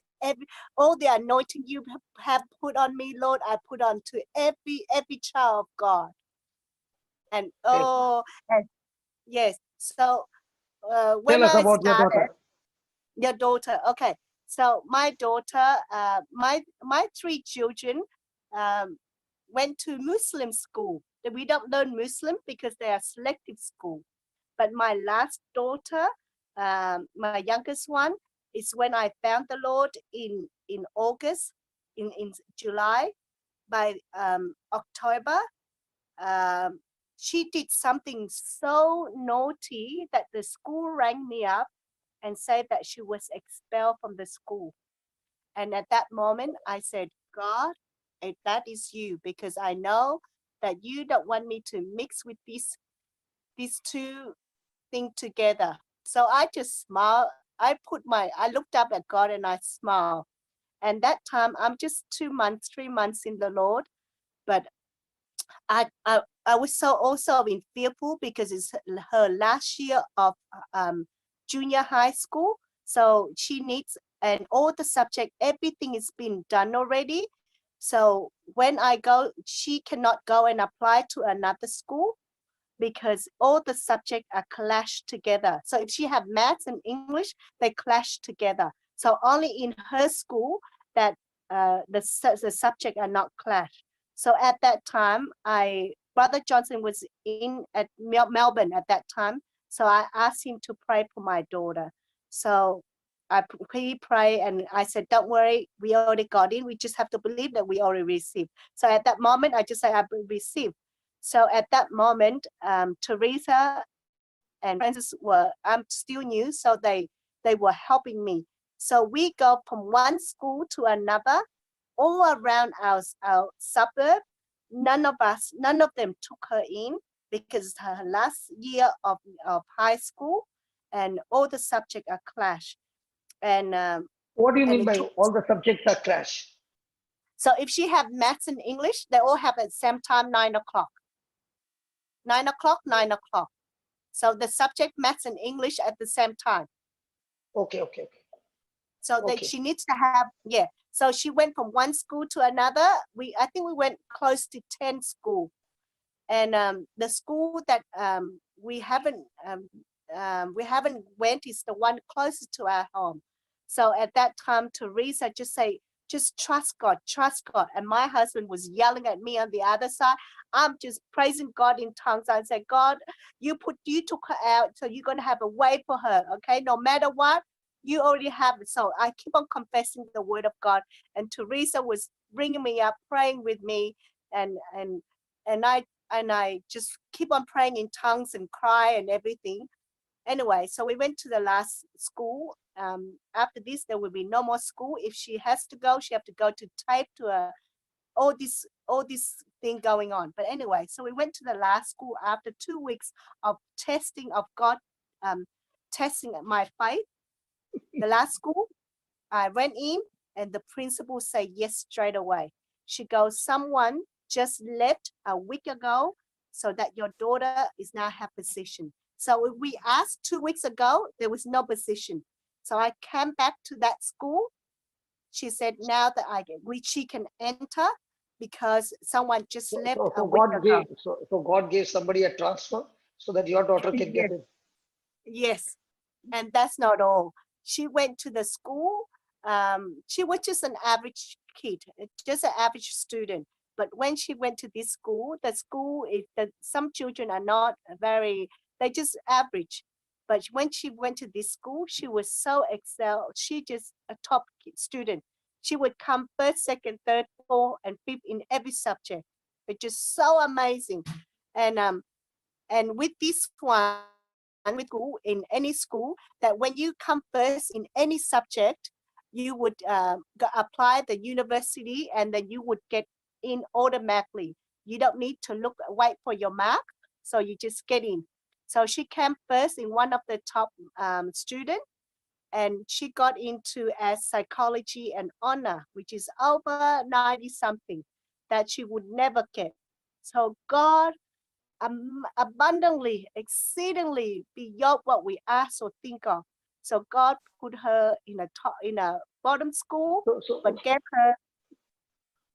all the anointing you have put on me, Lord, I put on to every child of God. And yes. and yes. So when Tell us I about your started, daughter. your daughter, okay. So my daughter, my three children went to Muslim school. We don't learn Muslim because they are selective school. But my last daughter, my youngest one, is when I found the Lord in August, in July. By October, um, she did something so naughty that the school rang me up and said that she was expelled from the school. And at that moment, I said, God, if that is you, because I know that you don't want me to mix with these two things together. So I just smiled. I looked up at God and I smiled. And that time, I'm just 2 months, 3 months in the Lord, but I was so also in fearful because it's her last year of junior high school. So she needs, and all the subject, everything is been done already. So when I go, she cannot go and apply to another school because all the subjects are clashed together. So if she have maths and English, they clash together. So only in her school that the subject are not clashed. So at that time, Brother Johnson was in at Melbourne at that time. So I asked him to pray for my daughter. So he prayed and I said, don't worry, we already got in. We just have to believe that we already received. So at that moment, I just said, I received. So at that moment, Teresa and Francis I'm still new, so they were helping me. So we go from one school to another, all around our suburb. None of them took her in because it's her last year of high school, and all the subjects are clash. And What do you mean it by took. all the subjects are crash? So if she have maths and English, they all have at the same time 9 o'clock. 9 o'clock, 9 o'clock. So the subject maths and English at the same time. Okay, okay, okay. So that Okay. she needs to have, yeah. So she went from one school to another. I think we went close to 10 schools. And the school that we haven't went is the one closest to our home. So at that time, Teresa just say, just trust God, trust God. And my husband was yelling at me on the other side. I'm just praising God in tongues. I said, God, you took her out, so you're gonna have a way for her. Okay, no matter what, you already have it. So I keep on confessing the word of God. And Teresa was bringing me up, praying with me, and I just keep on praying in tongues and cry and everything. Anyway, so we went to the last school. After this, there will be no more school. If she has to go, she have to go to type to all this thing going on. But anyway, so we went to the last school after 2 weeks of testing of God, testing my faith. The last school, I went in and the principal said yes straight away. She goes, someone just left a week ago so that your daughter is now her position. So we asked 2 weeks ago, there was no position. So I came back to that school. She said now that she can enter because someone just left a week ago. So God gave somebody a transfer so that your daughter can get Yes. in. Yes. And that's not all. She went to the school. She was just an average kid, just an average student. But when she went to this school, the school is that some children are not very, they just average. But when she went to this school, she was so excel. She just a top student. She would come first, second, third, 4th and 5th in every subject. It's just so amazing. And with this one, with school, in any school, that when you come first in any subject, you would apply the university, and then you would get in automatically. You don't need to wait for your mark, so you just get in. So she came first in one of the top students, and she got into as psychology and honor, which is over 90 something that she would never get. So God abundantly, exceedingly beyond what we ask or think of. So God put her in a bottom school, but gave her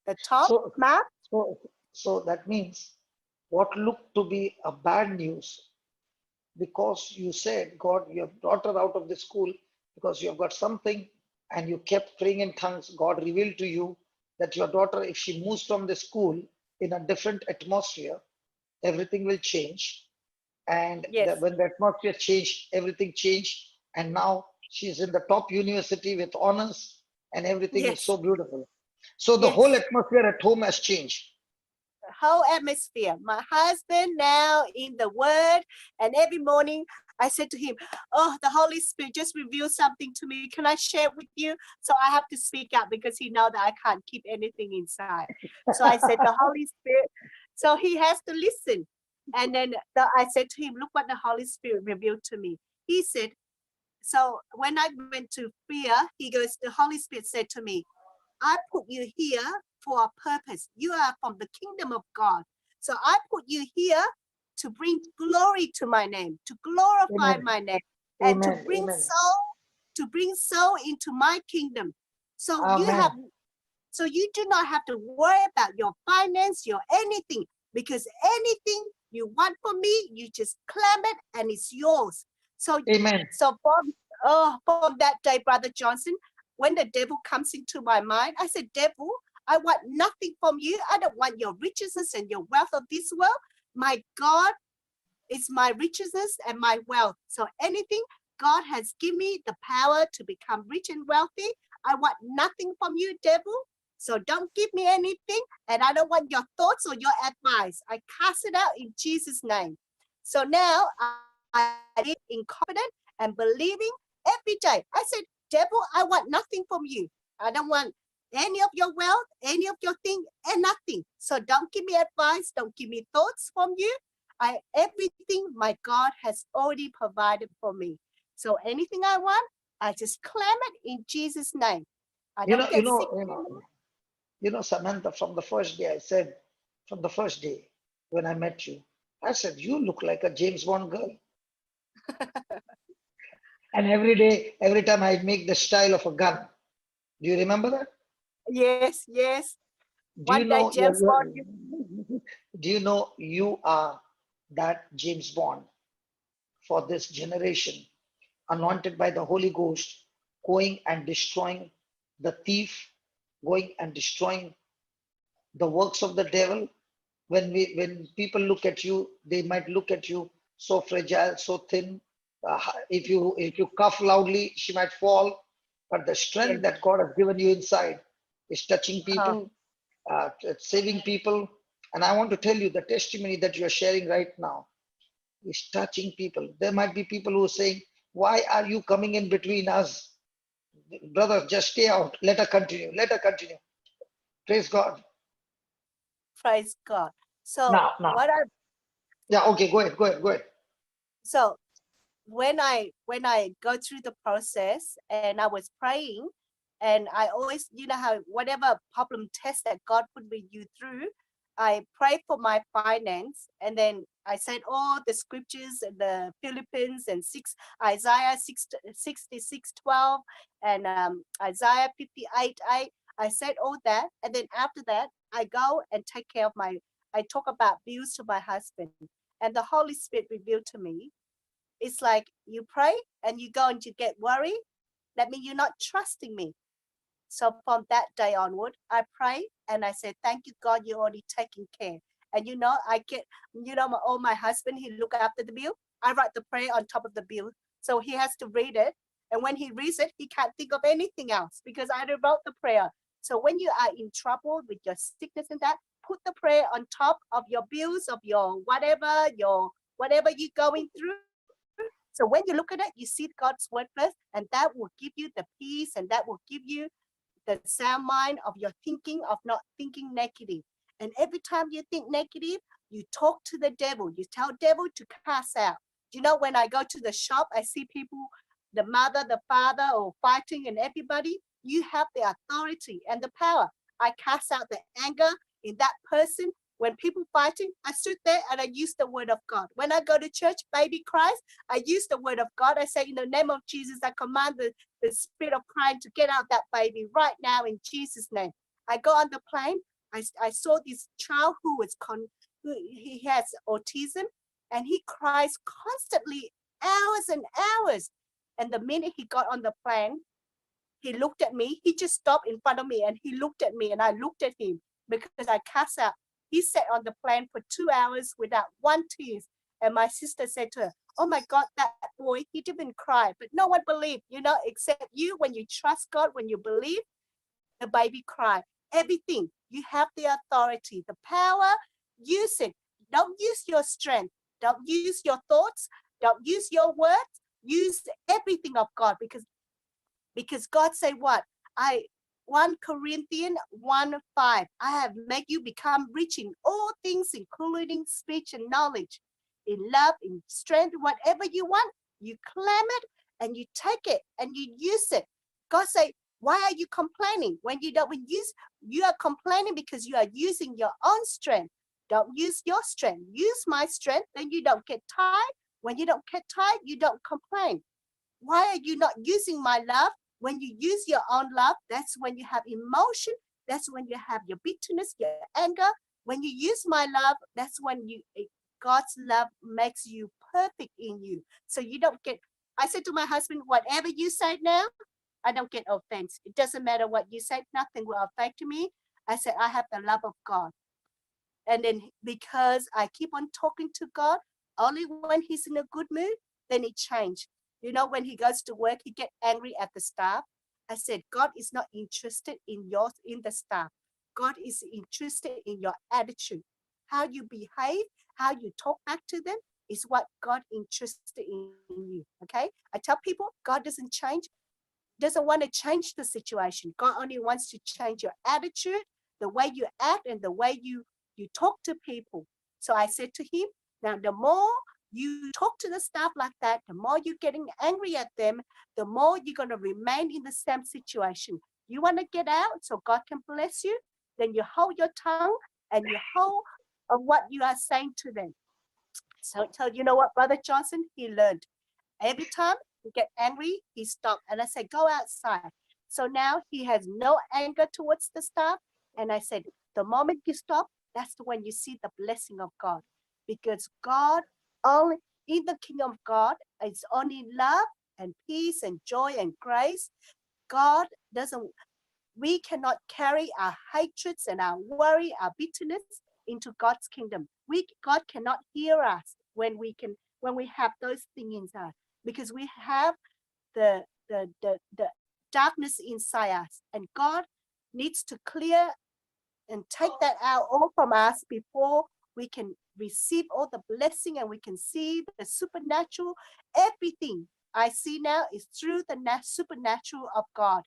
the top so, mark. so that means what looked to be a bad news, because you said, God, you have brought her out of the school because you have got something, and you kept praying in tongues. God revealed to you that your daughter, if she moves from the school in a different atmosphere, everything will change. And Yes, when the atmosphere changed, everything changed. And now she's in the top university with honors, and everything is yes, so beautiful. So the whole yes. atmosphere at home has changed. Whole atmosphere. My husband now in the Word, and every morning I said to him, "Oh, the Holy Spirit just revealed something to me. Can I share it with you?" So I have to speak out because he knows that I can't keep anything inside. So I said, "The Holy Spirit." So he has to listen. And then I said to him, "Look what the Holy Spirit revealed to me." He said, so when I went to fear, he goes, the Holy Spirit said to me, "I put you here for a purpose. You are from the kingdom of God. So I put you here to bring glory to my name, to glorify Amen. my name, and Amen. Amen. to bring soul into my kingdom. So Amen. you do not have to worry about your finance, your anything, because anything you want from me, you just claim it and it's yours." So Amen. from that day, Brother Johnson, when the devil comes into my mind, I said, "Devil, I want nothing from you. I don't want your riches and your wealth of this world. My God is my riches and my wealth. So anything God has given me the power to become rich and wealthy, I want nothing from you, devil. So don't give me anything, and I don't want your thoughts or your advice. I cast it out in Jesus' name." So now I live in confidence and believing every day. I said, "Devil, I want nothing from you. I don't want any of your wealth, any of your thing, and nothing. So don't give me advice. Don't give me thoughts from you. Everything my God has already provided for me. So anything I want, I just claim it in Jesus' name. I You don't know, you get sick know, you know, anymore." you know, Samantha, from the first day, I said, from the first day when I met you, I said, you look like a James Bond girl. And every day, every time I make the style of a gun. Do you remember that? Yes, yes. Do you One day, know James Bond. do you know you are that James Bond for this generation, anointed by the Holy Ghost, going and destroying the thief, going and destroying the works of the devil. When people look at you, they might look at you so fragile, so thin. If you cough loudly, she might fall. But the Yes. strength that God has given you inside is touching Uh, people, it's saving people. And I want to tell you, the testimony that you are sharing right now is touching people. There might be people who are saying, "Why are you coming in between us? Brother, just stay out. Let her continue. Let her continue." Praise God. praise God. So Now. Yeah, okay, go ahead, go ahead, go ahead. so when I go through the process and I was praying, and I always, how whatever problem test that God put with you through, I pray for my finance, and then I said all the scriptures and the Philippines and Isaiah 66:12 and Isaiah 58:8. I said all that, and then after that I go and take care of I talk about bills to my husband, and the Holy Spirit revealed to me, it's like you pray and you go and you get worried. That means you're not trusting me. So from that day onward, I pray and I say, "Thank you, God, you're already taking care." And I get, my husband, he look after the bill. I write the prayer on top of the bill. So he has to read it. And when he reads it, he can't think of anything else because I already wrote the prayer. So when you are in trouble with your sickness and that, put the prayer on top of your bills, of your whatever you're going through. So when you look at it, you see God's word first, and that will give you the peace, and that will give you the sound mind of your thinking, of not thinking negative. And every time you think negative, you talk to the devil. You tell devil to cast out. You know, when I go to the shop, I see people, the mother, the father, or fighting, and everybody. You have the authority and the power. I cast out the anger in that person. When people fighting, I stood there and I use the word of God. When I go to church, baby cries, I use the word of God. I say, in the name of Jesus, I command the spirit of crying to get out that baby right now in Jesus' name. I go on the plane. I saw this child who he has autism, and he cries constantly, hours and hours. And the minute he got on the plane, he looked at me. He just stopped in front of me, and he looked at me, and I looked at him because I cast out. He sat on the plane for 2 hours without one tear. And my sister said to her, oh my God, that boy, he didn't cry. But no one believed, you know, except you. When you trust God, when you believe, the baby cry. Everything. You have the authority, the power. Use it. Don't use your strength. Don't use your thoughts. Don't use your words. Use everything of God, because God said what? 1 Corinthians 1:5, I have made you become rich in all things, including speech and knowledge, in love, in strength, whatever you want, you claim it and you take it and you use it. God said, why are you complaining when you don't use? You are complaining because you are using your own strength. Don't use your strength. Use my strength, then you don't get tired. When you don't get tired, you don't complain. Why are you not using my love? When you use your own love, that's when you have emotion. That's when you have your bitterness, your anger. When you use my love, that's when God's love makes you perfect in you. So you don't get, I said to my husband, whatever you say now, I don't get offense. It doesn't matter what you say, nothing will affect me. I said, I have the love of God. And then because I keep on talking to God, only when he's in a good mood, then it changed. You know, when he goes to work, he get angry at the staff. I said, God is not interested in the staff. God is interested in your attitude. How you behave, how you talk back to them is what God interested in you. Okay? I tell people, God doesn't want to change the situation. God only wants to change your attitude, the way you act, and the way you talk to people. So I said to him, now the more you talk to the staff like that, the more you're getting angry at them, the more you're going to remain in the same situation. You want to get out so God can bless you, then you hold your tongue and you hold of what you are saying to them. So you know what, Brother Johnson, he learned. Every time he get angry, he stopped. And I said, go outside. So now he has no anger towards the staff. And I said, the moment you stop, that's when you see the blessing of God. Because God only, in the kingdom of God, is only love and peace and joy and grace. God doesn't, we cannot carry our hatreds and our worry, our bitterness into God's kingdom. God cannot hear us when we have those things inside, because we have the darkness inside us, and God needs to clear and take that out all from us before we can receive all the blessing and we can see the supernatural. Everything I see now is through the supernatural of God.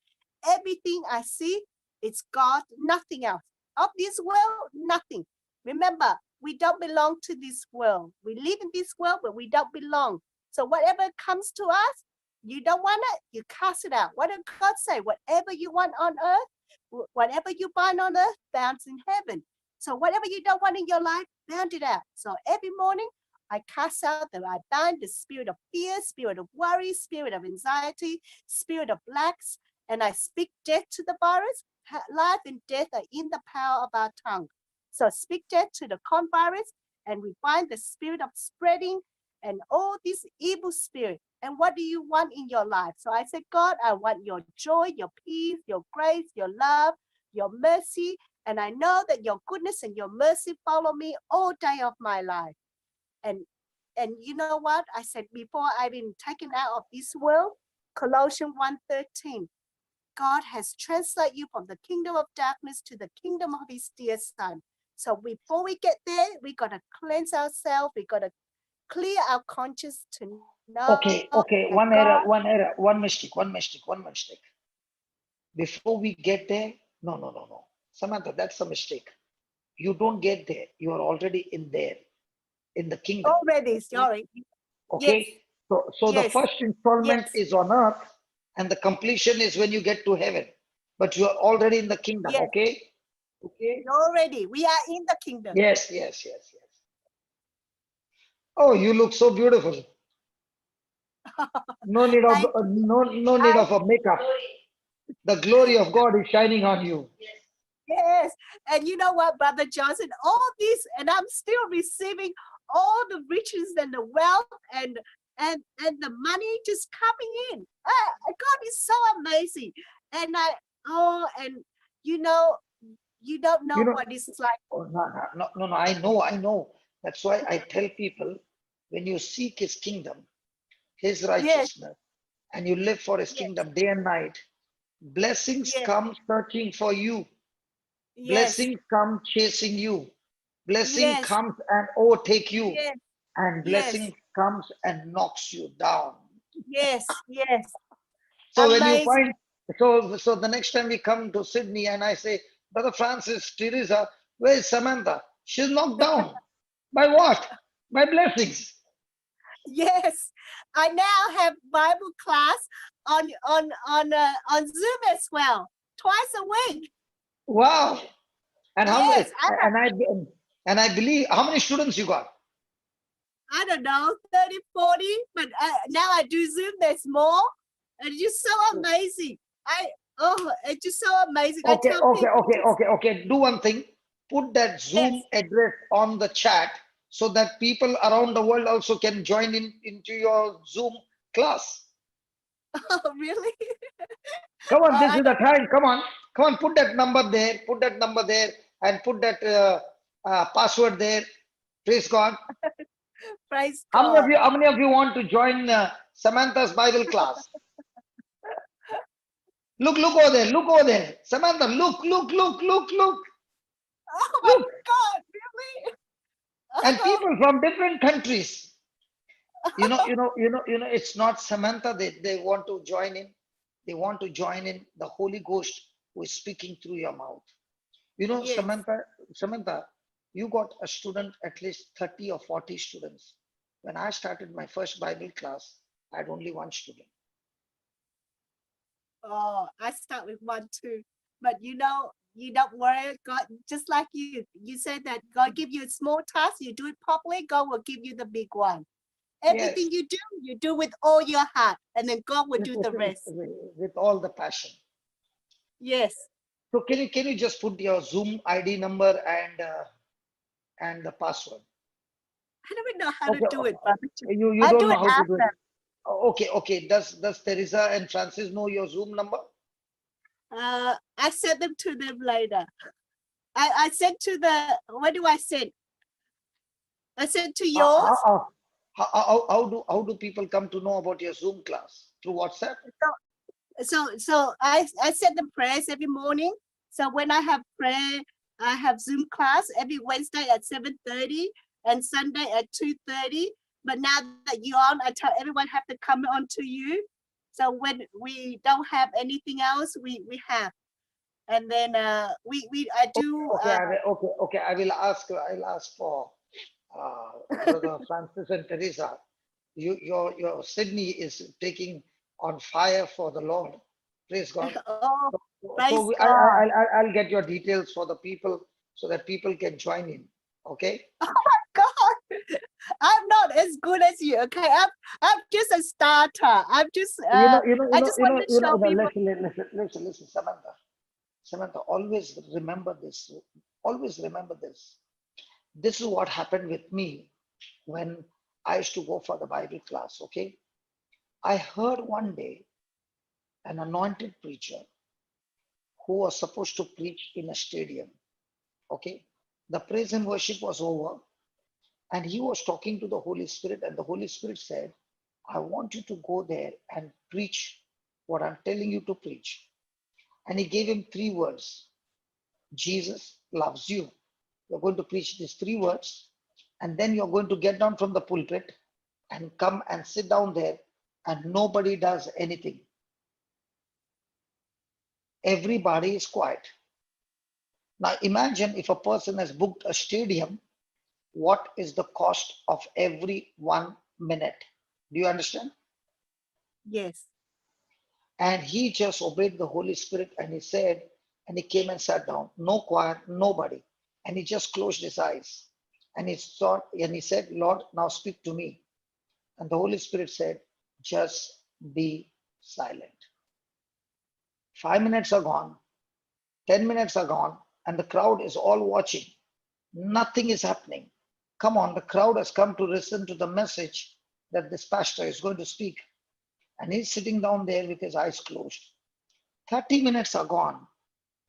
Everything I see, it's God, nothing else. Of this world, nothing. Remember, we don't belong to this world. We live in this world, but we don't belong. So whatever comes to us, you don't want it, you cast it out. What did God say? Whatever you want on earth, whatever you bind on earth, bounds in heaven. So whatever you don't want in your life, bound it out. So every morning, I bind the spirit of fear, spirit of worry, spirit of anxiety, spirit of lacks, and I speak death to the virus. Life and death are in the power of our tongue. So speak death to the virus, and we bind the spirit of spreading and all this evil spirit. And what do you want in your life? So I said, God, I want your joy, your peace, your grace, your love, your mercy. And I know that your goodness and your mercy follow me all day of my life. And you know what? I said, before I've been taken out of this world, Colossians 1:13, God has translated you from the kingdom of darkness to the kingdom of his dear son. So before we get there, we got to cleanse ourselves. We got to clear our conscience to know Okay, that one God, error, one mistake. Before we get there, no. Samantha, that's a mistake. You don't get there. You are already in the kingdom. already, sorry. Yes, Okay. So the yes, first installment yes, is on earth and the completion is when you get to heaven. But you are already in the kingdom. yes, Okay. Okay. already. We are in the kingdom. Yes. Oh, you look so beautiful. No need of Thank you. no need I, of a makeup. The glory of God is shining on you. yes. And you know what, Brother Johnson, all this, and I'm still receiving all the riches and the wealth and the money just coming in. God is so amazing. And and you know, you don't You know know, what it's like. oh, no. I know. That's why I tell people when you seek His kingdom, His Yes, righteousness, and you live for His yes, kingdom day and night, blessings yes, come searching for you. yes, Blessings come chasing you. Blessing yes, comes and overtake you. yes, And yes, blessing comes and knocks you down. yes, yes. So when you Amazing. find, so the next time we come to Sydney and I say, Brother Francis, Teresa, where is Samantha? She's knocked down. By what? By blessings. Yes, I now have Bible class on Zoom as well, twice a week. Wow. And how many, Yes, and I believe, how many students you got? I don't know, 30, 40, but now I do Zoom. There's more. And it's just so amazing. It's just so amazing. I Okay, tell people just Do one thing. Put that yes. Zoom address on the chat so that people around the world also can join in into your Zoom class. Oh, really? Come on, this I is the don't time. Come on, put that number there. Put that number there, and put that password there. Praise God. praise God. How many of you want to join Samantha's Bible class? Look over there. Look over there. Samantha, Oh my look. God, really? And Oh, people from different countries. It's not Samantha. They want to join in. They want to join in the Holy Ghost who is speaking through your mouth. yes. Samantha, you got a student, at least 30 or 40 students. When I started my first Bible class, I had only one student. Oh, I start with one too. But you don't worry. God, just like you said that God give you a small task, you do it properly, God will give you the big one. Yes, Everything you do with all your heart, and then God will do the rest. with all the passion. Yes. So can you just put your Zoom ID number and the password? I don't even know how to Okay, do it, but you I'll don't do know it how to do it. after. Okay. Does Teresa and Francis know your Zoom number? I send them to them later. I sent to the, what do I send? I sent to How, yours. how, how do people come to know about your Zoom class? Through WhatsApp? So I send them prayers every morning. So when I have prayer, I have Zoom class every Wednesday at 7:30 and Sunday at 2:30. But now that you're on, I tell everyone have to come on to you. So when we don't have anything else, we have. And then we I do Okay. I'll ask for Brother Francis and Teresa. Your Sydney is taking on fire for the Lord. Praise God. oh, So praise we, God. I'll get your details for the people so that people can join in. Okay. God, I'm not as good as you. Okay, I'm just a starter. I just want to show people. Listen, Samantha. Samantha, always remember this. Always remember this. This is what happened with me when I used to go for the Bible class. Okay. I heard one day an anointed preacher who was supposed to preach in a stadium. Okay. The praise and worship was over, and he was talking to the Holy Spirit, and the Holy Spirit said, I want you to go there and preach what I'm telling you to preach. And he gave him 3 words. Jesus loves you. You're going to preach these 3 words, and then you're going to get down from the pulpit and come and sit down there, and nobody does anything. Everybody is quiet. Now imagine if a person has booked a stadium, what is the cost of every 1 minute? Do you understand? Yes. And he just obeyed the Holy Spirit, and he said, and he came and sat down. No choir, nobody. And he just closed his eyes. And he thought, and he said, Lord, now speak to me. And the Holy Spirit said, just be silent. 5 minutes are gone, 10 minutes are gone, and the crowd is all watching. Nothing is happening. Come on, the crowd has come to listen to the message that this pastor is going to speak. And he's sitting down there with his eyes closed. 30 minutes are gone.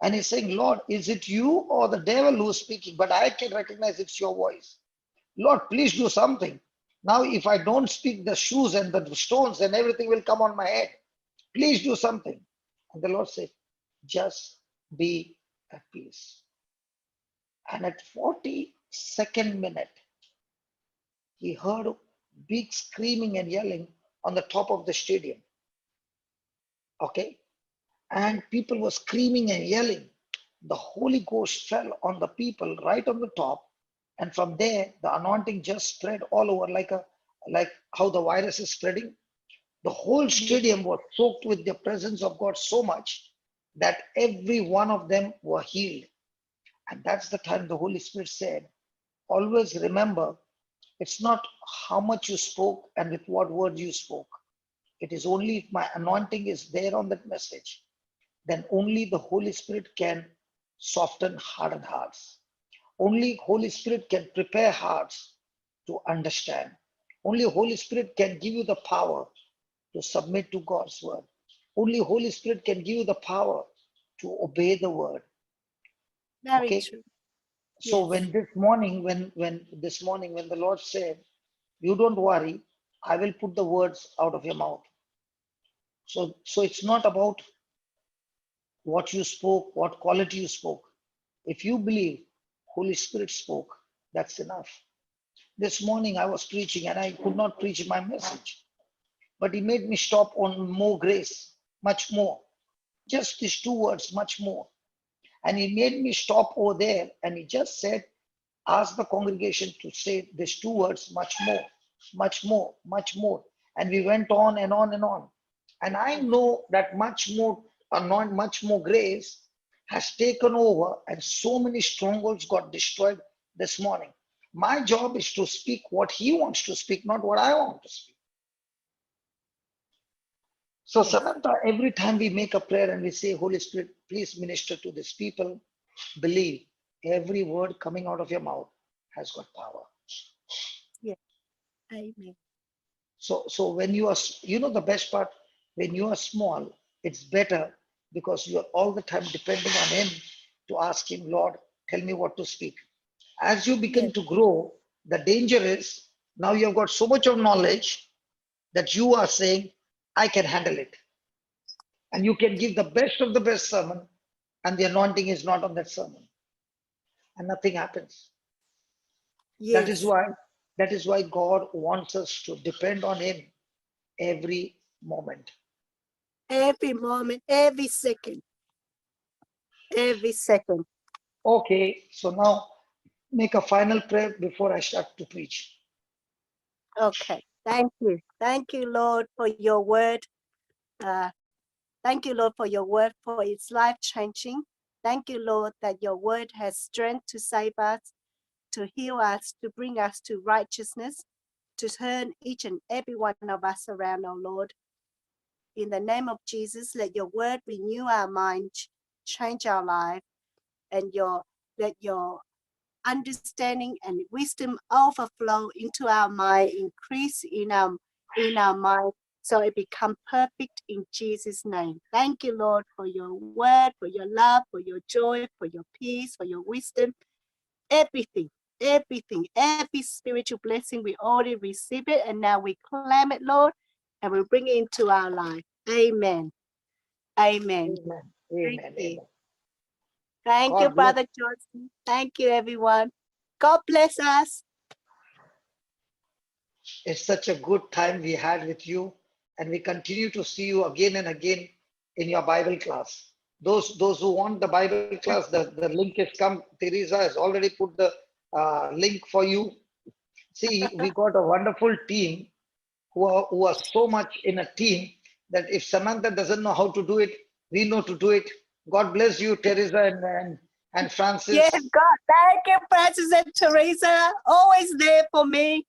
And he's saying, Lord, is it you or the devil who's speaking? But I can recognize it's your voice. Lord, please do something. Now, if I don't speak, the shoes and the stones and everything will come on my head. Please do something. And the Lord said, just be at peace. And at 42nd minute, he heard big screaming and yelling on the top of the stadium. Okay? And people were screaming and yelling. The Holy Ghost fell on the people right on the top. And from there, the anointing just spread all over like how the virus is spreading. The whole stadium was soaked with the presence of God so much that every one of them were healed. And that's the time the Holy Spirit said, always remember, it's not how much you spoke and with what words you spoke. It is only if my anointing is there on that message, then only the Holy Spirit can soften hardened hearts. Only Holy Spirit can prepare hearts to understand. Only Holy Spirit can give you the power to submit to God's word. Only Holy Spirit can give you the power to obey the word. Very Okay. true. So Yes. when this morning, when the Lord said, you don't worry, I will put the words out of your mouth. So it's not about what you spoke, what quality you spoke. If you believe Holy Spirit spoke, that's enough. This morning I was preaching and I could not preach my message, but he made me stop on more grace, much more. Just these 2 words, much more. And he made me stop over there and he just said, ask the congregation to say these 2 words, much more, much more, much more. And we went on and on and on. And I know that much more, not much more grace has taken over and so many strongholds got destroyed this morning. My job is to speak what he wants to speak, not what I want to speak. So Yes. Samantha, every time we make a prayer and we say, Holy Spirit, please minister to these people, believe every word coming out of your mouth has got power. Yes. Amen. So when you are, the best part, when you are small, it's better because you are all the time depending on him to ask him, Lord, tell me what to speak. As you begin Yes. to grow, the danger is now you have got so much of knowledge that you are saying, I can handle it. And you can give the best of the best sermon, and the anointing is not on that sermon. And nothing happens. That is Yes. why God wants us to depend on him every moment. Every moment, every second, every second. Okay, so now make a final prayer before I start to preach. Okay. Thank you. Thank you, Lord, for your word. Thank you, Lord, for your word, for its life changing. Thank you, Lord, that your word has strength to save us, to heal us, to bring us to righteousness, to turn each and every one of us around, oh Lord. In the name of Jesus, let your word renew our mind, change our life, and let your understanding and wisdom overflow into our mind, increase in our mind, so it become perfect in Jesus' name. Thank you, Lord, for your word, for your love, for your joy, for your peace, for your wisdom, everything, every spiritual blessing. We already receive it, and now we claim it, Lord, and we bring it into our life. Amen. Amen. Amen. Amen. you. Amen. Thank you, God bless. Brother Johnson. Thank you, everyone. God bless us. It's such a good time we had with you, and we continue to see you again and again in your Bible class. Those who want the Bible class, the link has come. Teresa has already put the link for you. See, we got a wonderful team who are so much in a team that if Samantha doesn't know how to do it, we know to do it. God bless you, Teresa and Francis. Yes, God. Thank you, Francis and Teresa. Always there for me.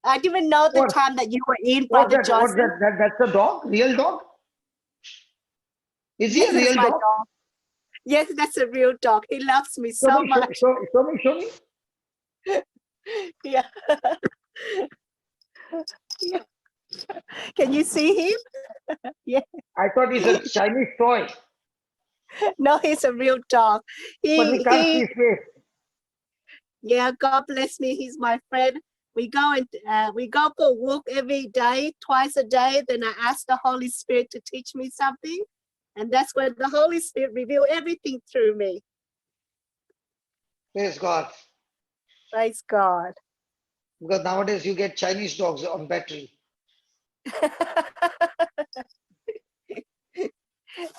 I didn't know the What, time that you were in, what's Brother that? What's Johnson. that? That's a dog? Real dog? Is he Yes, a that's real my dog? dog. Yes, that's a real dog. He loves me Show so me, much. show me. Yeah. Yeah. Can you see him? Yeah. I thought he's a Chinese toy, No, he's a real dog. but we can't see He his face. Yeah, God bless me. He's my friend. We go for a walk every day, twice a day. Then I ask the Holy Spirit to teach me something. And that's when the Holy Spirit reveal everything through me. Praise God. Praise God. Because nowadays you get Chinese dogs on battery.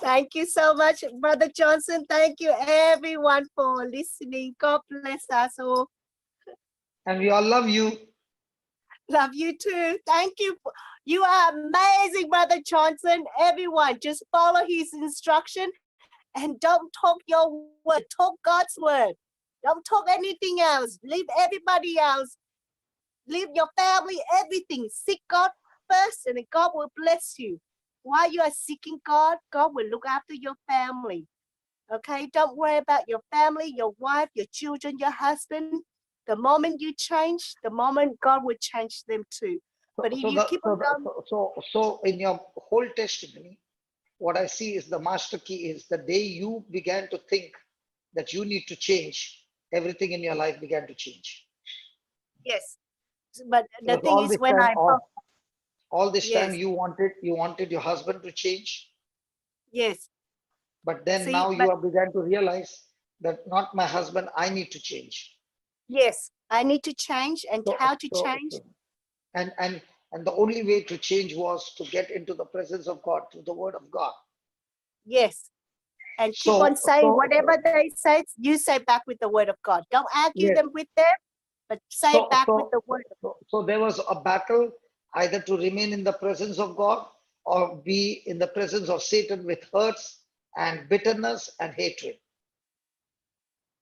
Thank you so much, Brother Johnson. Thank you, everyone, for listening. God bless us all. And we all love you. Love you too. Thank you. You are amazing, Brother Johnson. Everyone, just follow his instruction and don't talk your word. Talk God's word. Don't talk anything else. Leave everybody else. Leave your family, everything. Seek God first, and then God will bless you. While you are seeking God, God will look after your family. Okay? Don't worry about your family, your wife, your children, your husband. The moment you change, the moment God will change them too. But if you keep on going, So in your whole testimony, what I see is the master key is the day you began to think that you need to change, everything in your life began to change. yes. But the Because thing is, when I all this time yes, you wanted your husband to change, yes. but then See, now you but have begun to realize that not my husband, I need to change. yes, I need to change, and So, how to so, change? so and the only way to change was to get into the presence of God through the word of God. Yes. And keep on So, saying so, whatever they say, you say back with the word of God. Don't argue yes. them with them, but say So, back with so, the word. so there was a battle either to remain in the presence of God or be in the presence of Satan with hurts and bitterness and hatred.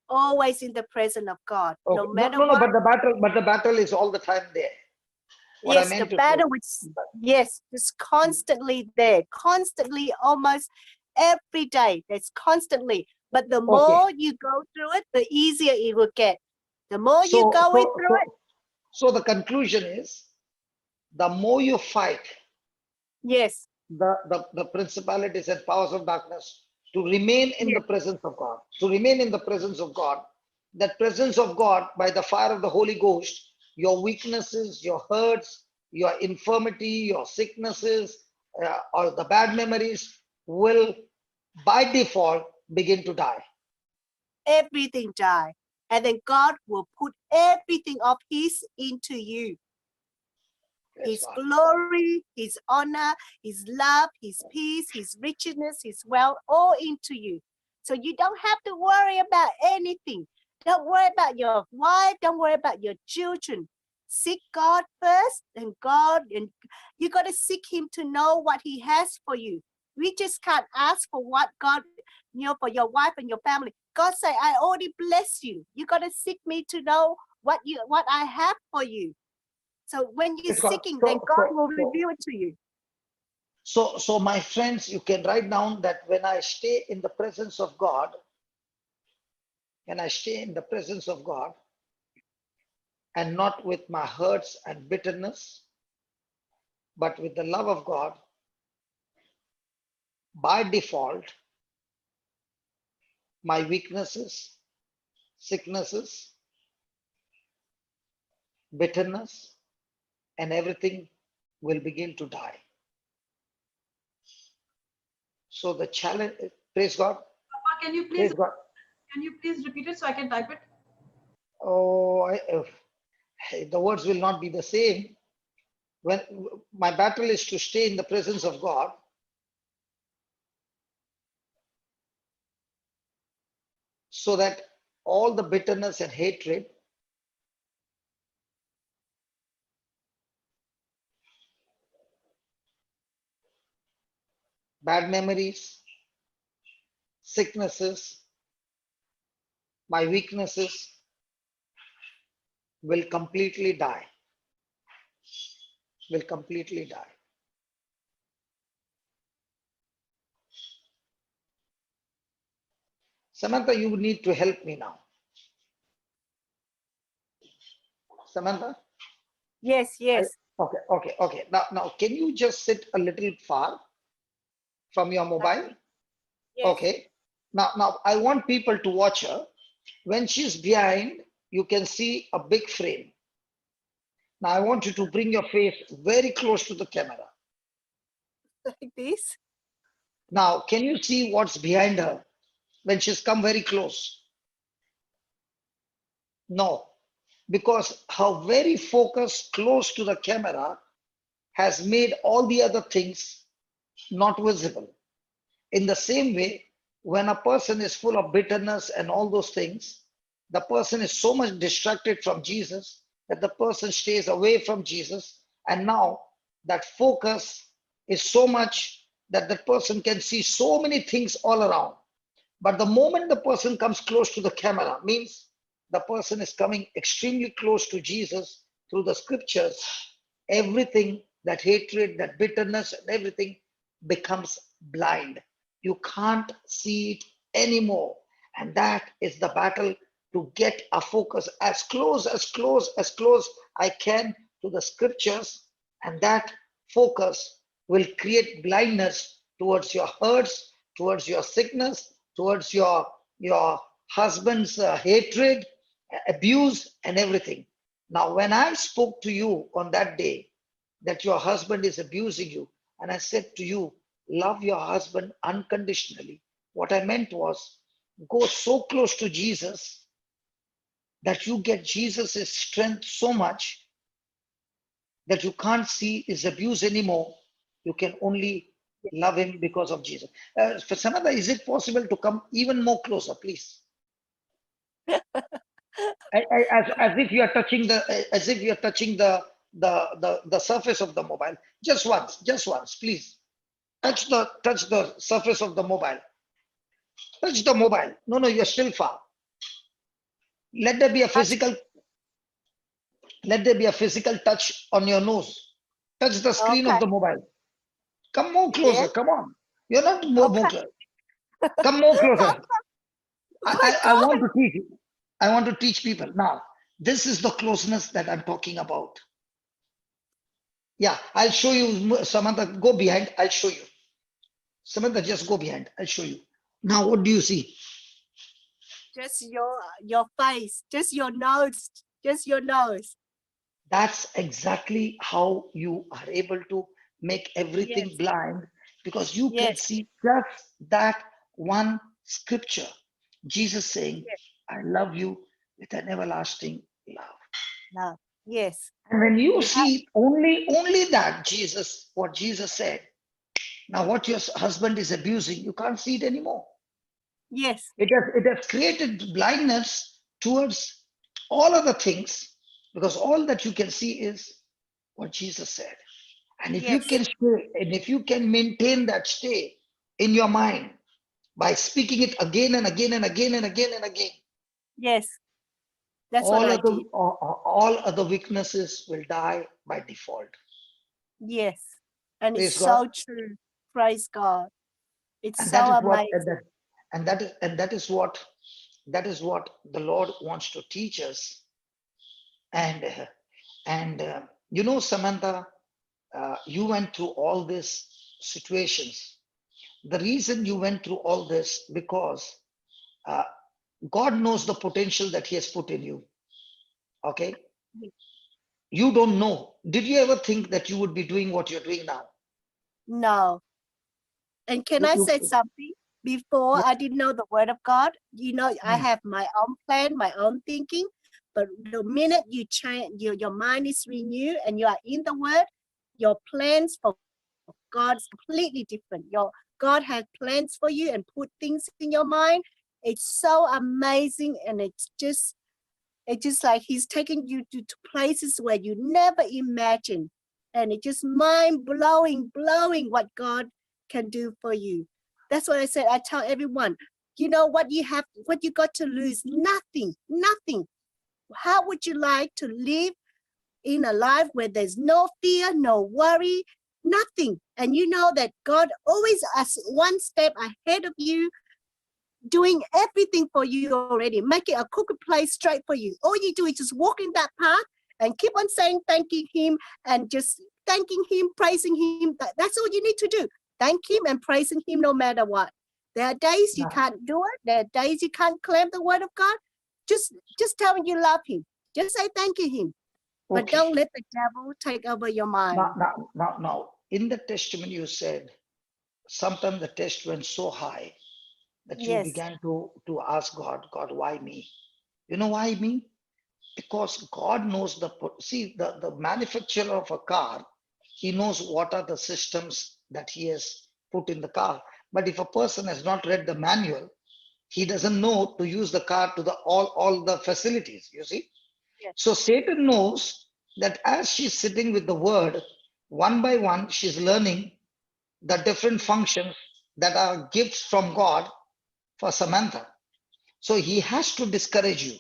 Always in the presence of God, no Okay. No, matter no, no, what. but the battle is all the time there. What I Yes, the meant to say. battle is, yes, it's constantly there, constantly, almost every day. It's constantly. But the Okay. more you go through it, the easier it will get. The more you So, going so, through it, so, so the conclusion is the more you fight yes, the principalities and powers of darkness to remain in the yes, presence of God, to remain in the presence of God, that presence of God by the fire of the Holy Ghost, your weaknesses, your hurts, your infirmity, your sicknesses, or the bad memories will by default begin to die. everything die. And then God will put everything of His into you. Praise His God. glory, His honor, His love, His peace, His richness, His wealth, all into you. So you don't have to worry about anything. Don't worry about your wife. Don't worry about your children. Seek God first, and you got to seek Him to know what He has for you. We just can't ask for what God, for your wife and your family. God say, I already bless you. You got to seek me to know what I have for you. So when you're Praise God. seeking, then God will So, reveal it to you. so my friends, you can write down that when I stay in the presence of God, when I stay in the presence of God, and not with my hurts and bitterness, but with the love of God, by default, my weaknesses, sicknesses, bitterness, and everything will begin to die. So the challenge, Praise God. Papa, Praise God. can you please repeat it so I can type it? Oh, the words will not be the same. When my battle is to stay in the presence of God, so that all the bitterness and hatred, bad memories, sicknesses, my weaknesses will completely die. Will completely die. Samantha, you need to help me now. Samantha? Yes, yes. Okay. Now, can you just sit a little far from your mobile? Yes. Okay. Now, I want people to watch her. When she's behind, you can see a big frame. Now, I want you to bring your face very close to the camera. Like this. Now, can you see what's behind her when she's come very close? No, because her very focus close to the camera has made all the other things not visible. In the same way, when a person is full of bitterness and all those things, the person is so much distracted from Jesus that the person stays away from Jesus. And now that focus is so much that the person can see so many things all around. But the moment the person comes close to the camera, means the person is coming extremely close to Jesus through the scriptures. Everything, that hatred, that bitterness, and everything becomes blind. You can't see it anymore. And that is the battle, to get a focus as close I can to the scriptures. And that focus will create blindness towards your hurts, towards your sickness, towards your husband's hatred, abuse, and everything. Now, when I spoke to you on that day that your husband is abusing you, and I said to you, love your husband unconditionally, what I meant was, go so close to Jesus that you get Jesus' strength so much that you can't see his abuse anymore. You can only love him because of Jesus. For Samantha, is it possible to come even more closer, please? As if you are touching the surface of the mobile. Just once, please. Touch the surface of the mobile. Touch the mobile. No, you're still far. Let there be a physical touch on your nose. Touch the screen of Okay. the mobile. Come more closer. Yeah. Come on. You're not more Okay. closer. Come more closer. Oh my I God. want to teach you. I want to teach people. Now, this is the closeness that I'm talking about. Yeah, I'll show you. Samantha, go behind. I'll show you. Samantha, just go behind. I'll show you. Now, what do you see? Just your face. Just your nose. Just your nose. That's exactly how you are able to make everything Yes. blind, because you can Yes. see just that one scripture. Jesus saying, Yes. I love you with an everlasting love. No. Yes. And when you We have. see only that, what Jesus said, now what your husband is abusing, you can't see it anymore. Yes. It has created blindness towards all other things, because all that you can see is what Jesus said. And if you Yes. can stay, and if you can maintain that stay in your mind by speaking it again and again and again and again and again, Yes. That's what I did. all other weaknesses will die by default. Yes. And it's Praise God. so true. Praise God. It's And so that is what amazing. that is what the Lord wants to teach us. And Samantha, you went through all these situations. The reason you went through all this, because uh, God knows the potential that He has put in you. Okay, you don't know. Did you ever think that you would be doing what you're doing now? No. And can I say something? Before, Yeah. I didn't know the word of God. I Mm. have my own plan, my own thinking. But the minute you change, your mind is renewed and you are in the word, your plans for God is completely different. God has plans for you and put things in your mind. It's so amazing, and it's just like he's taking you to places where you never imagined. And it's just blowing what God can do for you. That's what I said. I tell everyone, what you got to lose? Nothing, nothing. How would you like to live in a life where there's no fear, no worry, nothing? And you know that God always is one step ahead of you, doing everything for you already, making a crooked place straight for you. All you do is just walk in that path and keep on saying, thanking him, and just thanking him, praising him. That's all you need to do. Thank him and praising him no matter what. There are days you Yeah. can't do it. There are days you can't claim the word of God. Just tell him you love him. Just say thank you him. But Okay. don't let the devil take over your mind. Now, in the testimony you said, sometimes the test went so high that you Yes, began to ask God, God, why me? You know why me? Because God knows the manufacturer of a car, he knows what are the systems that he has put in the car. But if a person has not read the manual, he doesn't know to use the car to the all the facilities, you see. yes, So Satan knows that as she's sitting with the word, one by one, she's learning the different functions that are gifts from God for Samantha. So he has to discourage you,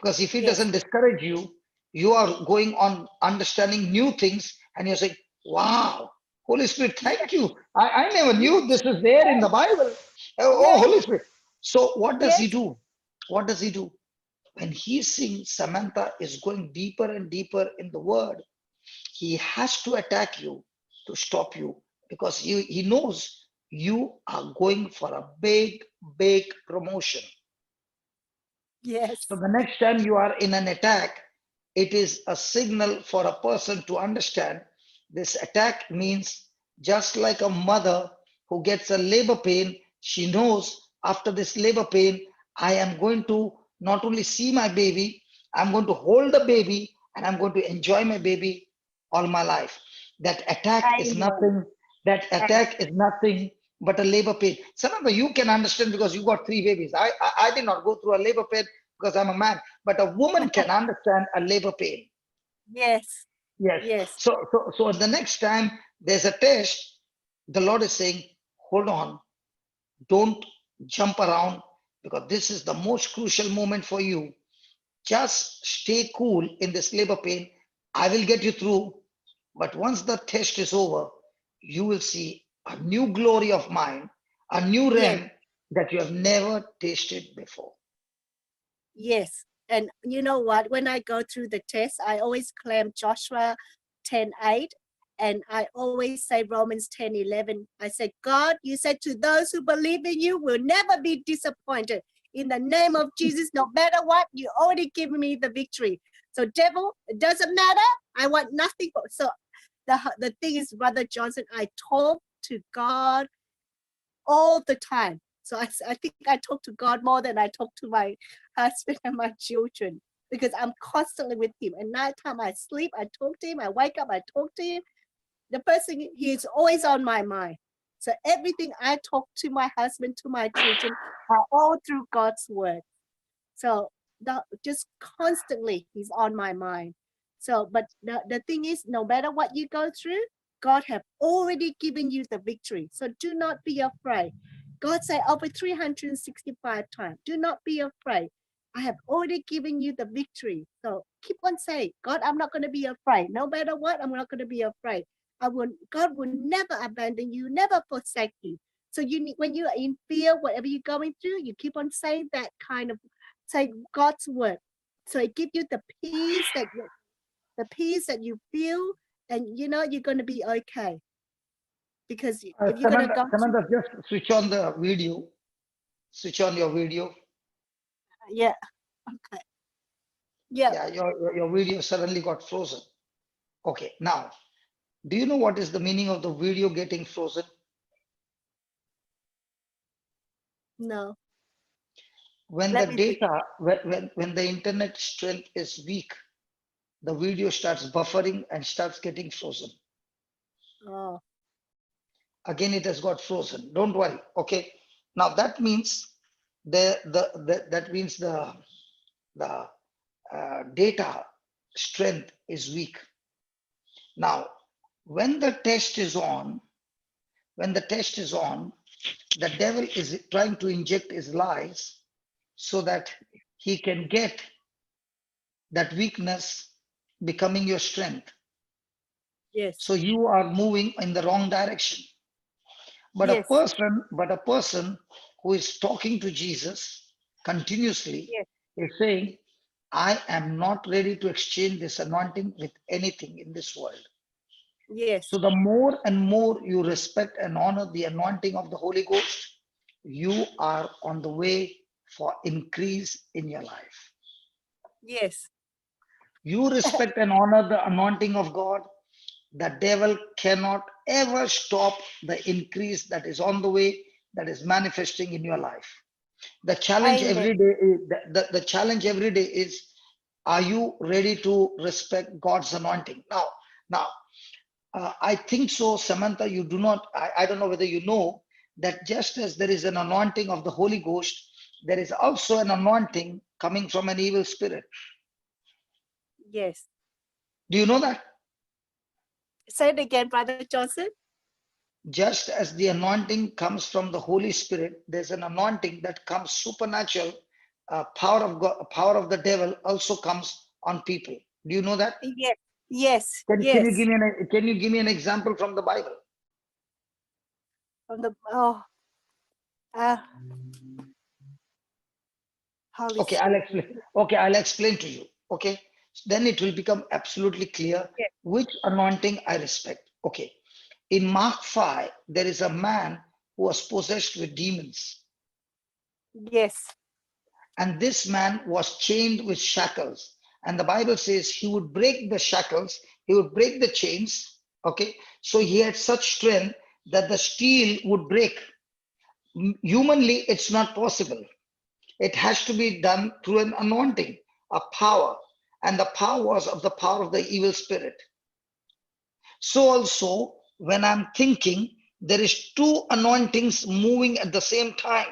because if he yes, doesn't discourage you, you are going on understanding new things and you're saying, wow, Holy Spirit, thank you. I never knew this is there in the Bible. Oh, yes, Holy Spirit. So what does he yes, do? What does he do? When he sees Samantha is going deeper and deeper in the word, he has to attack you to stop you, because he knows you are going for a big promotion. yes, So the next time you are in an attack, it is a signal for a person to understand this attack means, just like a mother who gets a labor pain, she knows after this labor pain, I am going to not only see my baby, I'm going to hold the baby and I'm going to enjoy my baby all my life. That attack is amen. nothing, that attack is nothing but a labor pain. Samantha, you can understand because you got 3 babies. I did not go through a labor pain because I'm a man, but a woman can understand a labor pain. Yes, Yes. yes, So the next time there's a test, the Lord is saying, hold on, don't jump around, because this is the most crucial moment for you. Just stay cool in this labor pain. I will get you through. But once the test is over, you will see a new glory of mine, a new yes, realm that you have never tasted before. yes. And you know what? When I go through the test, I always claim Joshua 10:8, and I always say Romans 10:11. I say, God, you said to those who believe in you will never be disappointed. In the name of Jesus, no matter what, you already given me the victory. So, devil, it doesn't matter. I want nothing. So, the thing is, Brother Johnson, I talk to God all the time. So I think I talk to God more than I talk to my husband and my children, because I'm constantly with him. And nighttime I sleep, I talk to him. I wake up, I talk to him. The person, he is always on my mind. So everything I talk to my husband, to my children, are all through God's word. So just constantly he's on my mind. So, but the thing is, no matter what you go through, God have already given you the victory. So do not be afraid. God said over 365 times, do not be afraid. I have already given you the victory. So keep on saying, God, I'm not going to be afraid. No matter what, I'm not going to be afraid. God will never abandon you, never forsake you. So when you are in fear, whatever you're going through, you keep on saying that kind of, say God's word. So it gives you the peace that you feel, and you're going to be okay. Because if you're going to go through, Samantha, just switch on the video. Switch on your video. yeah, okay, yeah, Yeah, your video suddenly got frozen. Okay, now, do you know what is the meaning of the video getting frozen? No. When Let the me think. data, when the internet strength is weak, the video starts buffering and starts getting frozen. Oh, Again, it has got frozen. Don't worry. Okay. Now that means the data strength is weak. Now, when the test is on, the devil is trying to inject his lies so that he can get that weakness becoming your strength. yes. So you are moving in the wrong direction. But Yes. a person who is talking to Jesus continuously Yes. is saying, I am not ready to exchange this anointing with anything in this world. Yes. So the more and more you respect and honor the anointing of the Holy Ghost, you are on the way for increase in your life. Yes. You respect and honor the anointing of God, the devil cannot ever stop the increase that is on the way, that is manifesting in your life. The challenge Amen. every day is, the challenge every day is, are you ready to respect God's anointing? Now, I think so, Samantha, you do not, I don't know whether you know that just as there is an anointing of the Holy Ghost, there is also an anointing coming from an evil spirit. Yes. Do you know that? Say it again, Brother Johnson. Just as the anointing comes from the Holy Spirit, there's an anointing that comes supernatural. Power of God, power of the devil also comes on people. Do you know that? Yes. Yes. Can you Yes. give me an example from the Bible? From the Holy Okay, I'll Spirit. explain. Okay, I'll explain to you. Okay, then it will become absolutely clear Yes. which anointing I respect. Okay, in Mark 5, there is a man who was possessed with demons. Yes. And this man was chained with shackles. And the Bible says he would break the shackles, he would break the chains. Okay. So he had such strength that the steel would break. Humanly, it's not possible. It has to be done through an anointing, a power. And the power was of the power of the evil spirit. So also, when I'm thinking, there is two anointings moving at the same time.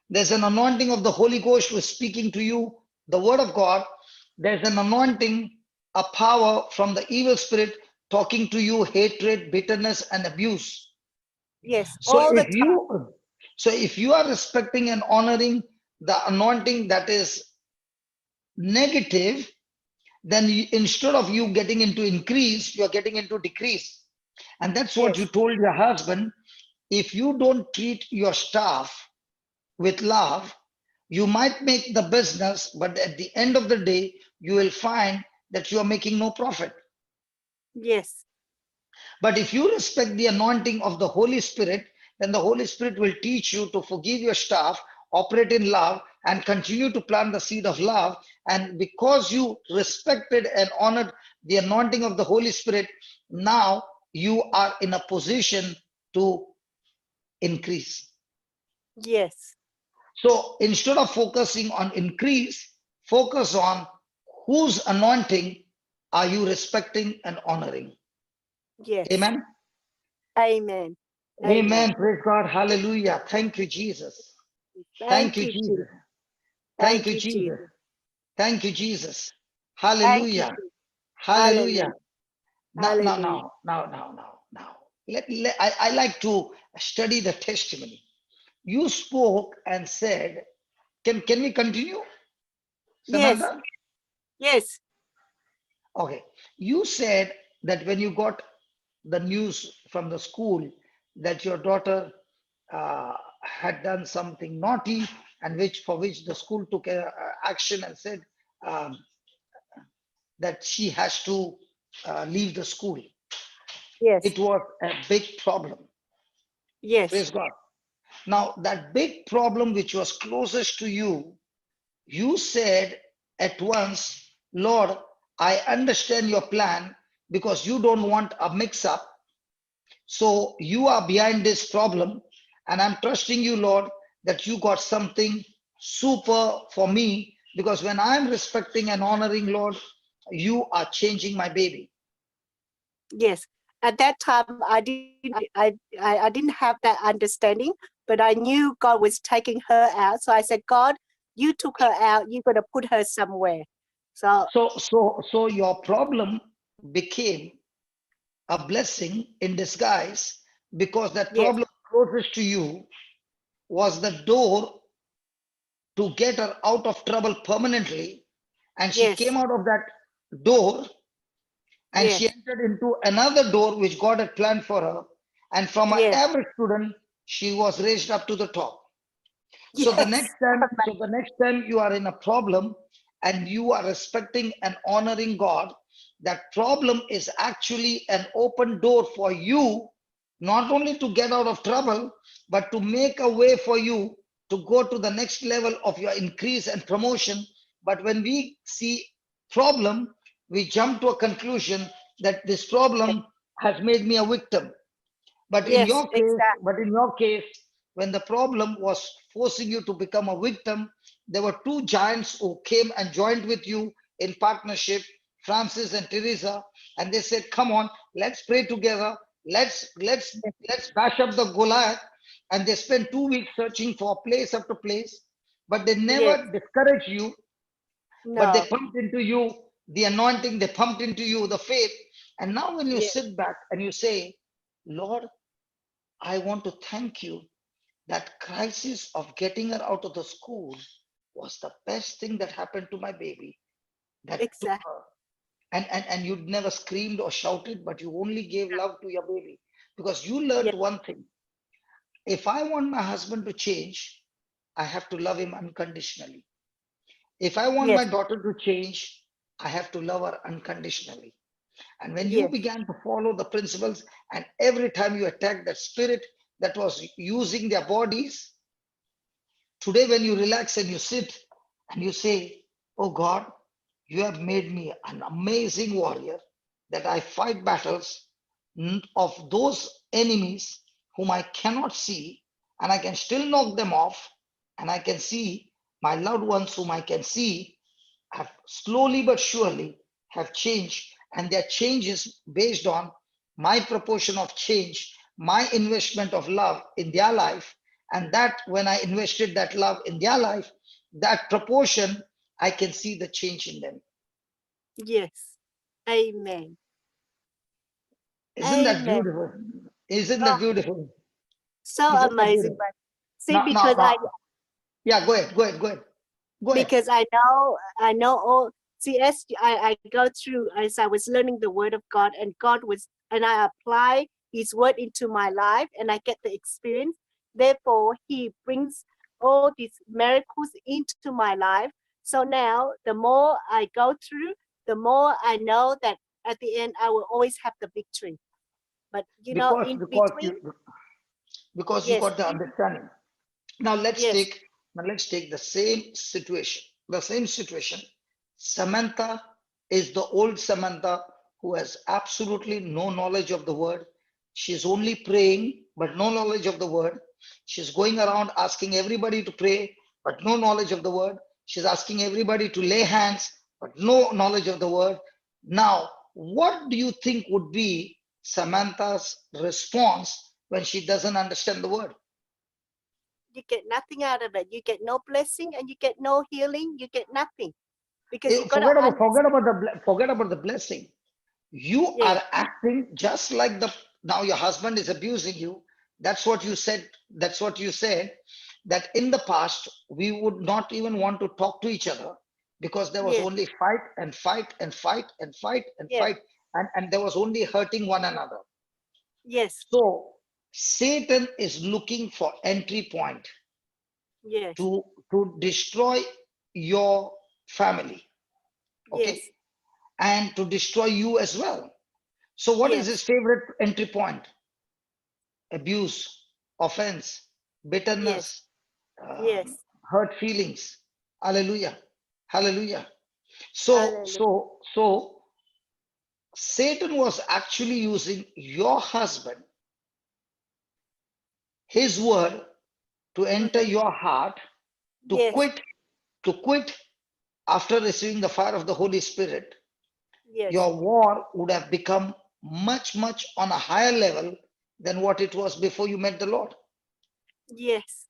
There's an anointing of the Holy Ghost who is speaking to you, the word of God. There's an anointing, a power from the evil spirit talking to you, hatred, bitterness, and abuse. Yes. So All the if time. you are respecting and honoring the anointing that is negative, then instead of you getting into increase, you're getting into decrease. And that's what you Yes. told your husband. If you don't treat your staff with love, you might make the business, but at the end of the day, you will find that you are making no profit. Yes. But if you respect the anointing of the Holy Spirit, then the Holy Spirit will teach you to forgive your staff, operate in love, and continue to plant the seed of love. And because you respected and honored the anointing of the Holy Spirit, now you are in a position to increase. Yes. So instead of focusing on increase, focus on whose anointing are you respecting and honoring. Yes. Amen. Amen. Amen. Amen. Praise God. Hallelujah. Thank you, Jesus. Thank Thank you, you, Jesus. Jesus. Thank Thank you, you, Jesus. Jesus. Thank you, Jesus. Thank you, Hallelujah. Jesus. Hallelujah. Hallelujah. Now, now, Hallelujah. now, now, now, now, now. I like to study the testimony. You spoke and said, can we continue, Yes. Samantha? Yes. Okay. You said that when you got the news from the school that your daughter had done something naughty and for which the school took action and said um, that she has to leave the school. Yes. It was a big problem. Yes. Praise God. Now, that big problem which was closest to you, you said at once, Lord, I understand your plan because you don't want a mix up. So you are behind this problem, and I'm trusting you, Lord, that you got something super for me, because when I'm respecting and honoring, Lord, you are changing my baby. Yes. At that time, I didn't have that understanding, but I knew God was taking her out. So I said, God, you took her out. You're going to put her somewhere. So So your problem became a blessing in disguise, because that yes, problem closest to you was the door to get her out of trouble permanently. And she yes, came out of that door and she yes, entered into another door which God had planned for her. And from an yes, average student, she was raised up to the top. So the yes, next time, you are in a problem and you are respecting and honoring God, that problem is actually an open door for you, not only to get out of trouble, but to make a way for you to go to the next level of your increase and promotion. But when we see problem, we jump to a conclusion that this problem has made me a victim. yes, exactly. But in your case, when the problem was forcing you to become a victim, there were two giants who came and joined with you in partnership, Francis and Teresa, and they said, "Come on, let's pray together. Let's bash up the Goliath." And they spent 2 weeks searching for place after place, but they Yes, never discouraged you, but they no, pumped into you the anointing, they pumped into you the faith. And now when you yes, sit back and you say, Lord, I want to thank you that crisis of getting her out of the school was the best thing that happened to my baby, that took exactly. her. And you'd never screamed or shouted, but you only gave love to your baby, because you learned Yes, one thing. If I want my husband to change, I have to love him unconditionally. If I want yes, my daughter to change, I have to love her unconditionally. And when you yes, began to follow the principles, and every time you attack that spirit that was using their bodies, today when you relax and you sit and you say, oh God, you have made me an amazing warrior, that I fight battles of those enemies whom I cannot see, and I can still knock them off, and I can see my loved ones whom I can see have slowly but surely have changed, and their change is based on my proportion of change, my investment of love in their life. And that when I invested that love in their life, that proportion, I can see the change in them. yes. Amen. Isn't that Amen. beautiful? Isn't that Oh, beautiful? so Isn't that amazing. beautiful? But see, Now, now, now, yeah, go ahead. because I know all. See, as I go through, as I was learning the Word of God, and and I apply His Word into my life, and I get the experience. Therefore, He brings all these miracles into my life. So now, the more I go through, the more I know that at the end I will always have the victory. But Because, in because between, you, because you yes, got the understanding. Now yes, let's take the same situation. The same situation. Samantha is the old Samantha who has absolutely no knowledge of the word. She's only praying, but no knowledge of the word. She's going around asking everybody to pray, but no knowledge of the word. She's asking everybody to lay hands, but no knowledge of the word. Now, what do you think would be Samantha's response when she doesn't understand the word? you get nothing out of it. You get no blessing and you get no healing. You get nothing because you got to understand. Forget about the blessing. You Yes, are acting just like the now your husband is abusing you. That's what you said. That's what you said. That in the past we would not even want to talk to each other, because there was yes, only fight and fight and fight and fight and yes, fight, and there was only hurting one another. yes, So Satan is looking for entry point yes, to destroy your family. Okay, yes, and to destroy you as well. So, what is his yes, favorite entry point? Abuse, offense, yes, bitterness, yes. hurt feelings. Hallelujah. Hallelujah. Hallelujah. So Satan was actually using your husband, his word, to enter your heart, to Yes. quit after receiving the fire of the Holy Spirit, Yes. your war would have become much, much on a higher level than what it was before you met the Lord. Yes.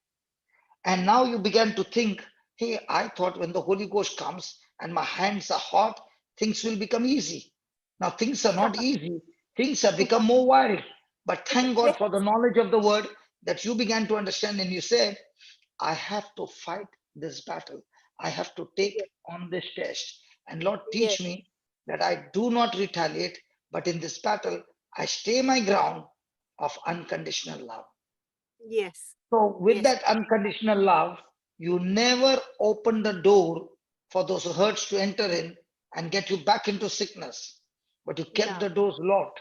And now you began to think, hey, I thought when the Holy Ghost comes and my hands are hot, things will become easy. Now things are not easy. Things have become more wild. But thank God Yes. for the knowledge of the word that you began to understand. And you said, I have to fight this battle. I have to take on this test. And Lord, Yes. teach me that I do not retaliate, but in this battle, I stay my ground of unconditional love. Yes. So with Yes. that unconditional love, you never open the door for those hurts to enter in and get you back into sickness, but you kept No. the doors locked,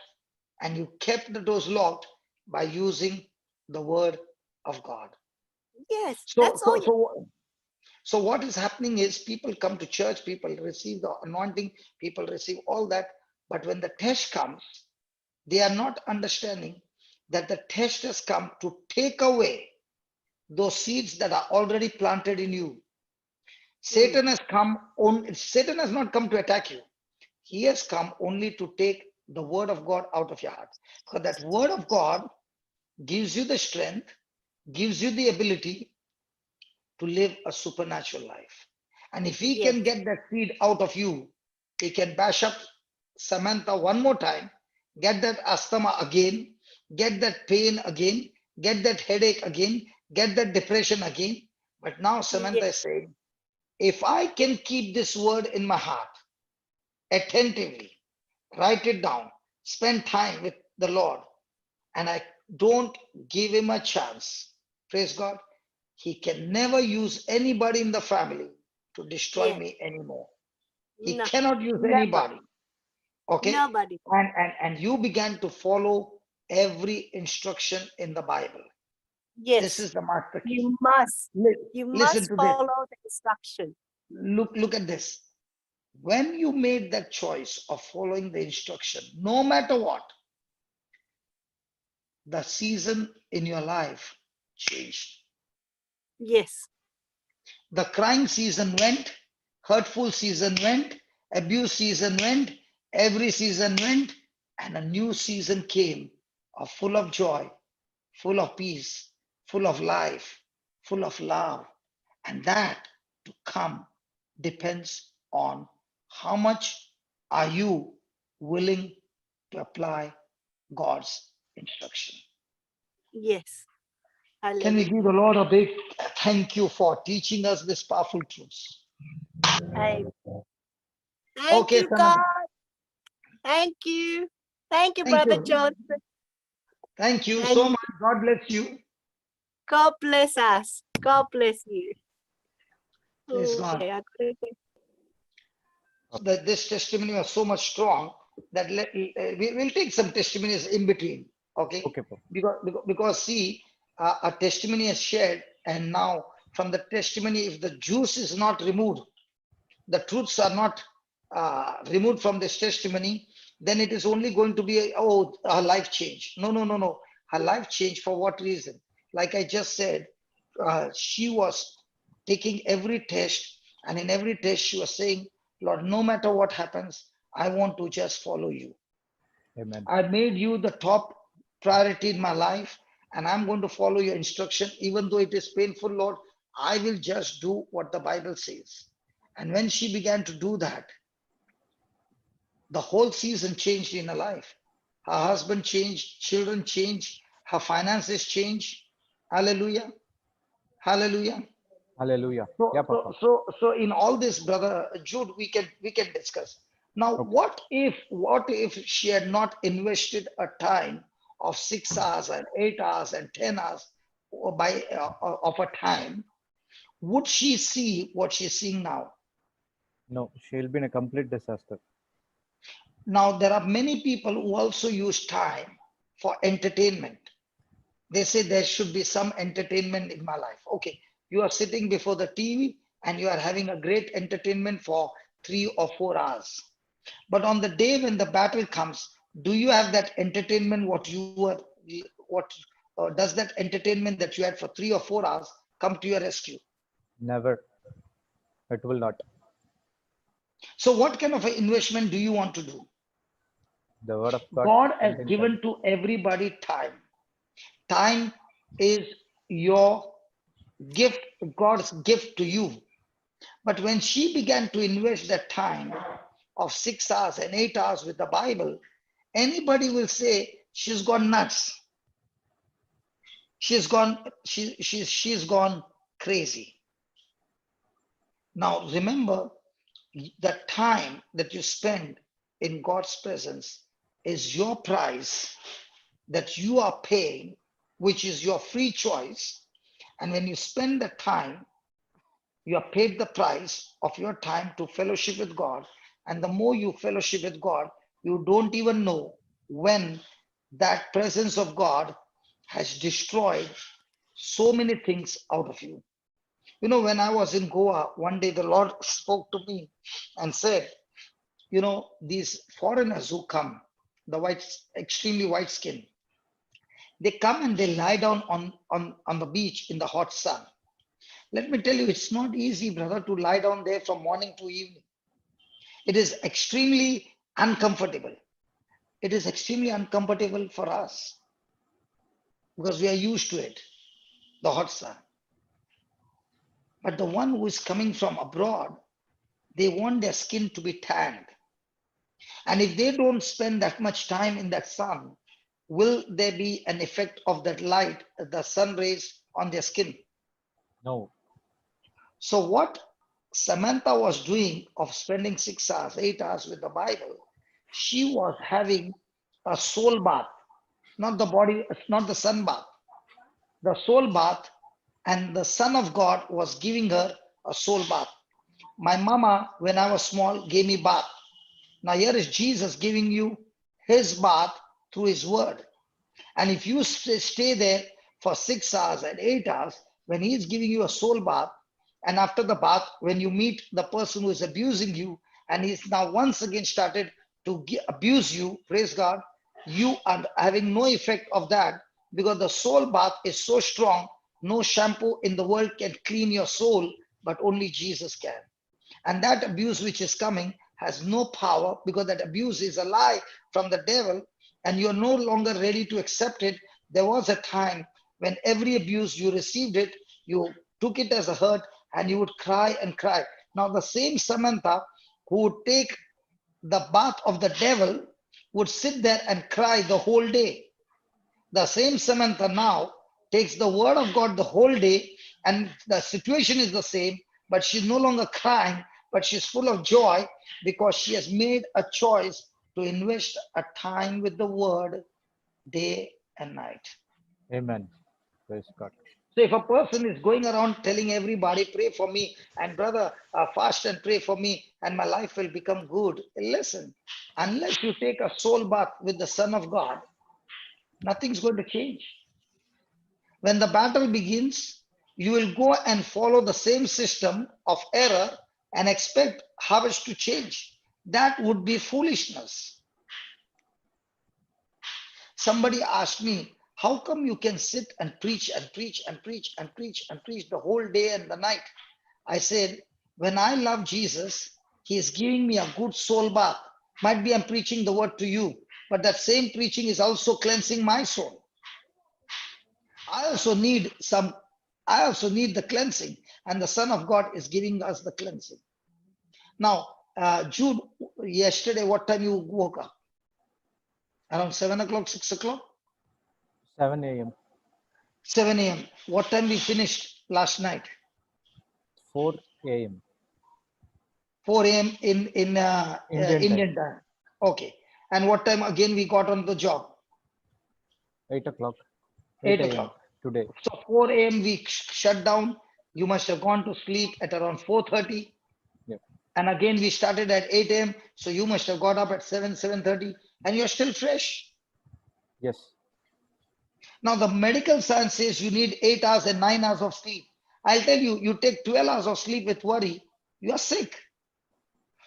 and you kept the doors locked by using the word of God. Yes. So, That's all. so, so, so what is happening is people come to church, people receive the anointing, people receive all that, but when the test comes, they are not understanding that the test has come to take away those seeds that are already planted in you. Satan Satan has not come to attack you. He has come only to take the word of God out of your heart. Because that word of God gives you the strength, gives you the ability to live a supernatural life. And if he Yes. can get that seed out of you, he can bash up Samantha one more time, get that asthma again, get that pain again, get that headache again, get that depression again. But now Samantha Yes. is saying, if I can keep this word in my heart attentively, write it down, spend time with the Lord, and I don't give him a chance, praise God, he can never use anybody in the family to destroy Yes. me anymore. He No. cannot use Never. anybody. Okay. Nobody. And you began to follow every instruction in the Bible. This Yes. is the master key. You must. You Listen must to this. follow the instruction. Look at this. When you made that choice of following the instruction, no matter what, the season in your life changed. Yes. The crying season went, hurtful season went, abuse season went, every season went, and a new season came of full of joy, full of peace, full of life, full of love. And that to come depends on how much are you willing to apply God's instruction. Yes. Can we Hallelujah. give the Lord a big thank you for teaching us this powerful truths? Thank Okay, you, God. Samantha. Thank you. Thank you, Thank Brother you. Joseph. Thank you so And much. God bless you. God bless us. God bless you. Praise God. Okay. This testimony was so much strong that we'll take some testimonies in between. Okay. Okay, Papa. Because see, a testimony is shared, and now from the testimony, if the juice is not removed, the truths are not removed from this testimony, then it is only going to be a life change. No. Her life change for what reason? Like I just said, she was taking every test, and in every test she was saying, Lord, no matter what happens, I want to just follow you. Amen. I made you the top priority in my life, and I'm going to follow your instruction, even though it is painful, Lord. I will just do what the Bible says. And when she began to do that, the whole season changed in her life. Her husband changed, children changed, her finances changed. Hallelujah. Hallelujah. Hallelujah. So, Yeah, so, Papa. so, so in all this, brother Jude, we can discuss. Now, Okay. what if she had not invested a time of 6 hours and 8 hours and 10 hours of a time? Would she see what she's seeing now? No, she'll be in a complete disaster. Now, there are many people who also use time for entertainment. They say there should be some entertainment in my life. Okay, you are sitting before the TV and you are having a great entertainment for 3 or 4 hours. But on the day when the battle comes, do you have that entertainment what does that entertainment that you had for 3 or 4 hours come to your rescue? Never. It will not. So what kind of an investment do you want to do? The word of God. God has spent in given time. to everybody time. Time is your gift, God's gift to you. But when she began to invest that time of 6 hours and 8 hours with the Bible, anybody will say she's gone nuts. She's gone crazy. Now remember, the time that you spend in God's presence is your price that you are paying, which is your free choice. And when you spend the time, you are paid the price of your time to fellowship with God. And the more you fellowship with God, you don't even know when that presence of God has destroyed so many things out of you. You know, when I was in Goa, one day the Lord spoke to me and said, you know, these foreigners who come, the white, extremely white skin, they come and they lie down on the beach in the hot sun. Let me tell you, it's not easy, brother, to lie down there from morning to evening. It is extremely uncomfortable. It is extremely uncomfortable for us because we are used to it, the hot sun. But the one who is coming from abroad, they want their skin to be tanned. And if they don't spend that much time in that sun, will there be an effect of that light, the sun rays on their skin? No. So what Samantha was doing of spending 6 hours, 8 hours with the Bible, she was having a soul bath, not the body, not the sun bath, the soul bath, and the Son of God was giving her a soul bath. My mama, when I was small, gave me bath. Now here is Jesus giving you his bath through his word. And if you stay there for 6 hours and 8 hours, when he is giving you a soul bath, and after the bath, when you meet the person who is abusing you, and he's now once again started to abuse you, praise God, you are having no effect of that because the soul bath is so strong, no shampoo in the world can clean your soul, but only Jesus can. And that abuse which is coming has no power because that abuse is a lie from the devil and you're no longer ready to accept it. There was a time when every abuse you received it, you took it as a hurt and you would cry and cry. Now the same Samantha who would take the bath of the devil would sit there and cry the whole day. The same Samantha now takes the word of God the whole day and the situation is the same, but she's no longer crying, but she's full of joy because she has made a choice to invest a time with the word day and night. Amen. Praise God. So if a person is going around telling everybody, pray for me, and brother, fast and pray for me, and my life will become good. Listen, unless you take a soul bath with the Son of God, nothing's going to change. When the battle begins, you will go and follow the same system of error and expect harvest to change. That would be foolishness. Somebody asked me, how come you can sit and preach and preach and preach and preach and preach the whole day and the night? I said, when I love Jesus, he is giving me a good soul bath. Might be I'm preaching the word to you, but that same preaching is also cleansing my soul. I also need the cleansing, and the Son of God is giving us the cleansing. Now, Jude, yesterday, what time you woke up? Around 7 o'clock, 6 o'clock? 7 a.m. 7 a.m. What time we finished last night? 4 a.m. 4 a.m. in Indian time. time. Okay. And what time again we got on the job? 8 o'clock. 8 a.m. o'clock. today. So 4 a.m. we shut down. You must have gone to sleep at around 4:30. Yeah. And again, we started at 8 a.m. So you must have got up at 7:30, and you're still fresh. Yes. Now, the medical science says you need 8 hours and 9 hours of sleep. I'll tell you, you take 12 hours of sleep with worry, you are sick.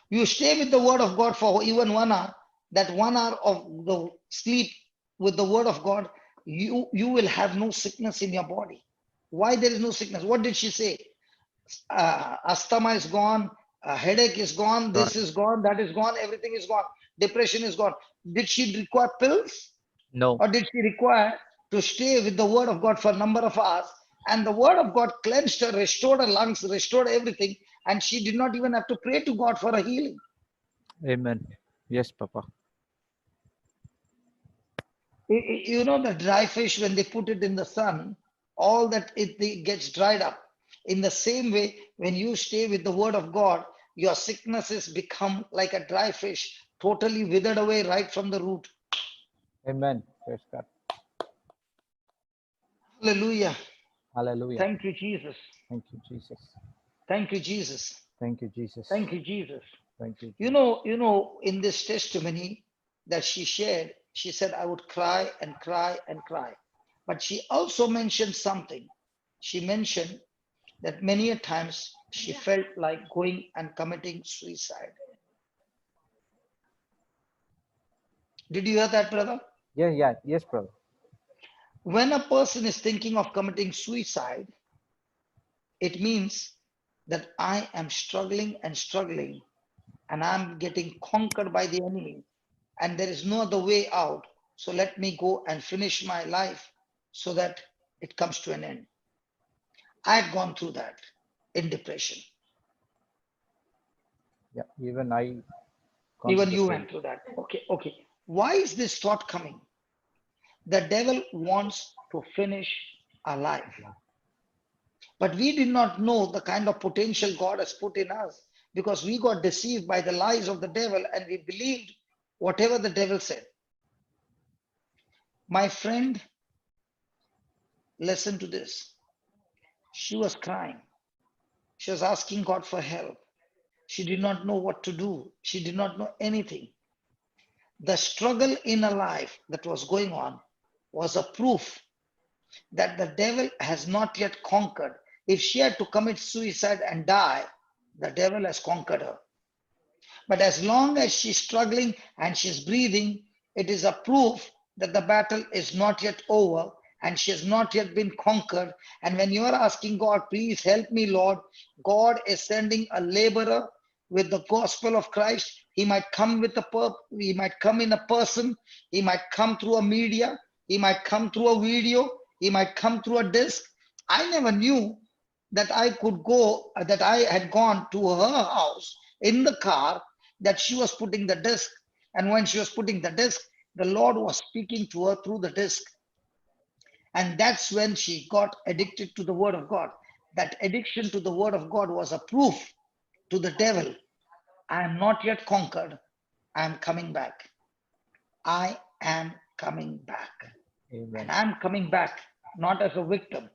You stay with the word of God for even 1 hour, that 1 hour of the sleep with the word of God you will have no sickness in your body. Why there is no sickness? What did she say? Asthma is gone, headache is gone, this is gone, that is gone, everything is gone, depression is gone. Did she require pills? No. Or did she require to stay with the word of God for a number of hours? And the word of God cleansed her, restored her lungs, restored everything, and she did not even have to pray to God for a healing. Amen. Yes, Papa. You know the dry fish, when they put it in the sun, all that it gets dried up. In the same way, when you stay with the word of God, your sicknesses become like a dry fish, totally withered away right from the root. Amen. Praise God. Hallelujah. Hallelujah. Thank you, Jesus. Thank you, Jesus. Thank you, Jesus. Thank you, Jesus. Thank you, Jesus. Thank you. You know, in this testimony that she shared, she said, I would cry and cry and cry. But she also mentioned something. She mentioned that many a times she felt like going and committing suicide. Did you hear that, brother? Yeah. Yes, brother. When a person is thinking of committing suicide, it means that I am struggling and struggling, and I'm getting conquered by the enemy, and there is no other way out. So let me go and finish my life so that it comes to an end. I had gone through that in depression. Yeah. Even I. Even you same. went through that. Okay. Why is this thought coming? The devil wants to finish our life. But we did not know the kind of potential God has put in us, because we got deceived by the lies of the devil and we believed whatever the devil said. My friend, listen to this. She was crying. She was asking God for help. She did not know what to do. She did not know anything. The struggle in her life that was going on was a proof that the devil has not yet conquered. If she had to commit suicide and die, the devil has conquered her. But as long as she's struggling and she's breathing, it is a proof that the battle is not yet over and she has not yet been conquered. And when you are asking God, please help me, Lord, God is sending a laborer with the gospel of Christ. He might come with he might come in a person, he might come through a media, he might come through a video, he might come through a disc. I never knew that I had gone to her house in the car, that she was putting the disc. And when she was putting the disc, the Lord was speaking to her through the disc. And that's when she got addicted to the word of God. That addiction to the word of God was a proof to the devil, I am not yet conquered. I am coming back. I am coming back. Amen. And I'm coming back not as a victim.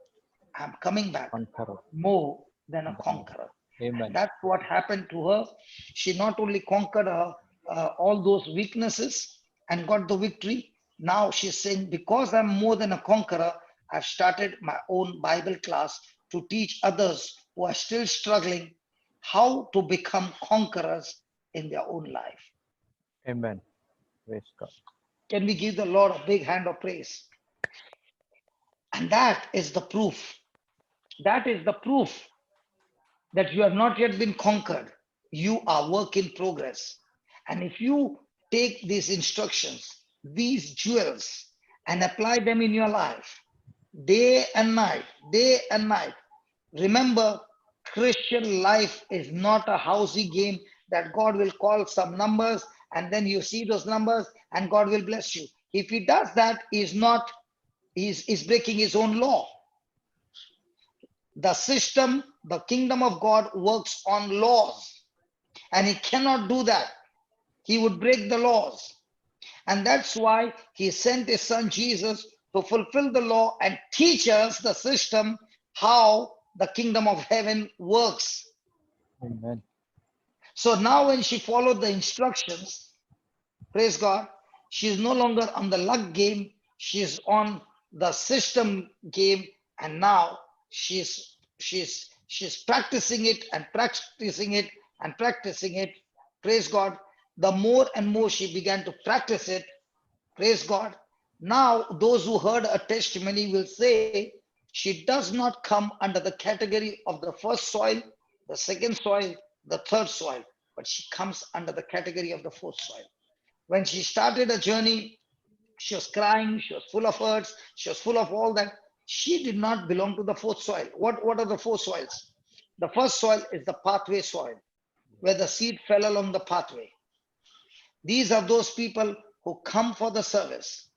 I'm coming back Conqueror. more than a conqueror. Amen. And that's what happened to her. She not only conquered all those weaknesses and got the victory. Now she's saying, because I'm more than a conqueror, I've started my own Bible class to teach others who are still struggling how to become conquerors in their own life. Amen. Praise God. Can we give the Lord a big hand of praise? And that is the proof. That is the proof that you have not yet been conquered. You are work in progress. And if you take these instructions, these jewels, and apply them in your life, day and night, remember, Christian life is not a housey game that God will call some numbers and then you see those numbers and God will bless you. If he does that, he's breaking his own law. The system, the kingdom of God works on laws, and he cannot do that. He would break the laws. And that's why he sent his son Jesus to fulfill the law and teach us the system, how the kingdom of heaven works. Amen. So now when she followed the instructions, praise God, she is no longer on the luck game, she is on the system game, and now she's practicing it and practicing it and practicing it. Praise God. The more and more she began to practice it, praise God, Now, those who heard a testimony will say, she does not come under the category of the first soil, the second soil, the third soil, but she comes under the category of the fourth soil. When she started a journey, she was crying, she was full of hurts, she was full of all that. She did not belong to the fourth soil. What are the four soils? The first soil is the pathway soil, where the seed fell along the pathway. These are those people who come for the service.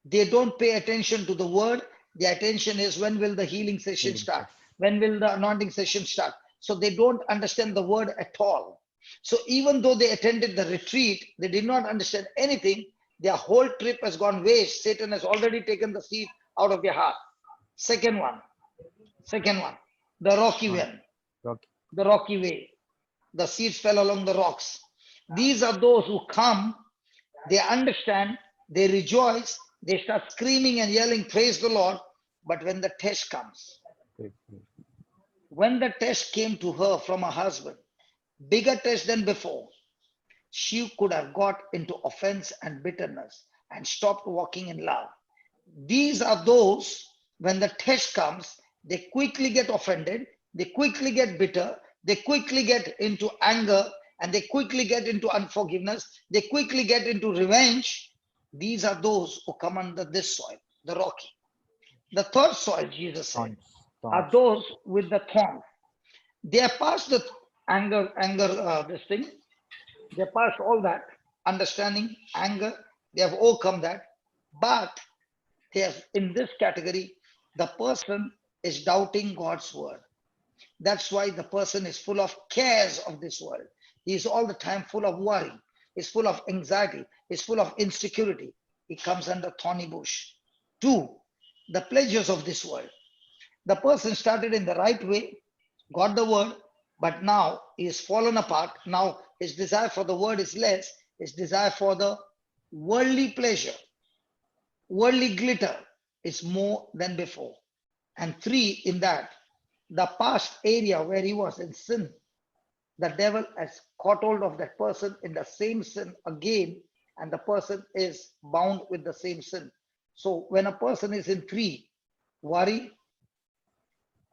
They don't pay attention to the word. Their attention is, when will the healing session start? When will the anointing session start? So they don't understand the word at all. So even though they attended the retreat, they did not understand anything. Their whole trip has gone waste. Satan has already taken the seed out of their heart. Second one, the rocky one, Okay. the rocky way. The seeds fell along the rocks. These are those who come, they understand, they rejoice, they start screaming and yelling, praise the Lord. But when the test comes, Praise God. when the test came to her from her husband, bigger test than before, she could have got into offense and bitterness and stopped walking in love. These are those, when the test comes, they quickly get offended, they quickly get bitter, they quickly get into anger, and they quickly get into unforgiveness, they quickly get into revenge. These are those who come under this soil, the rocky. The third soil, Jesus said, Thorns. are Thorns. those with the thorn. They are past the this thing. They passed all that, understanding, anger. They have overcome that. But they have, in this category, the person is doubting God's word. That's why the person is full of cares of this world. He is all the time full of worry. He's full of anxiety. He's full of insecurity. He comes under thorny bush. Two, the pleasures of this world. The person started in the right way, got the word, but now he is fallen apart. Now his desire for the word is less. His desire for the worldly pleasure, worldly glitter is more than before. And three, in that, the past area where he was in sin, the devil has caught hold of that person in the same sin again, and the person is bound with the same sin. So when a person is in three, worry,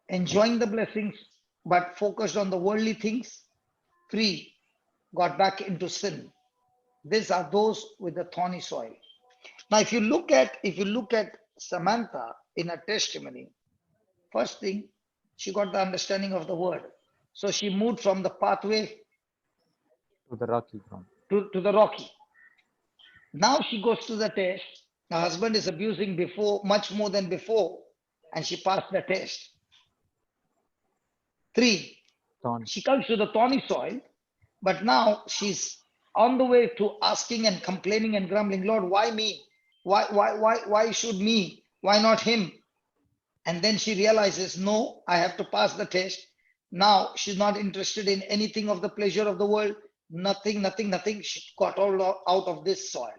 enjoying the blessings, but focused on the worldly things, three, got back into sin. These are those with the thorny soil. Now, if you look at Samantha in her testimony, first thing, she got the understanding of the word. So she moved from the pathway To the rocky ground. to the rocky. Now she goes to the test. Her husband is abusing before, much more than before, and she passed the test. Three, Thorns. she comes to the thorny soil, but now she's on the way to asking and complaining and grumbling, Lord, why me? Why should me? Why not him? And then she realizes, no, I have to pass the test. Now she's not interested in anything of the pleasure of the world. Nothing. She got all out of this soil.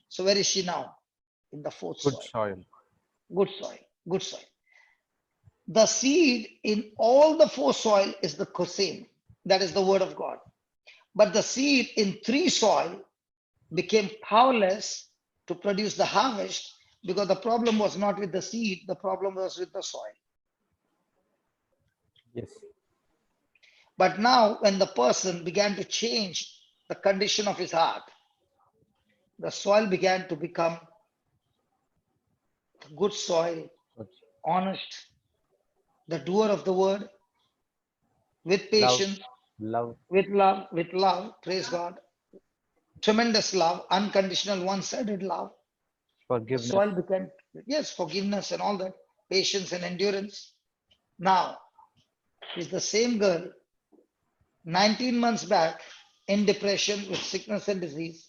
So where is she now? In the fourth Good soil. soil. Good soil. Good soil. The seed in all the four soil is the same. That is the word of God. But the seed in three soil became powerless to produce the harvest, because the problem was not with the seed, the problem was with the soil. Yes. But now, when the person began to change the condition of his heart, the soil began to become good soil, Good. honest, the doer of the word, with Love. patience, Love. with love, praise God, tremendous love, unconditional, one-sided love. The Forgiveness. soil became, yes, forgiveness and all that, patience and endurance. Now, is the same girl 19 months back in depression with sickness and disease.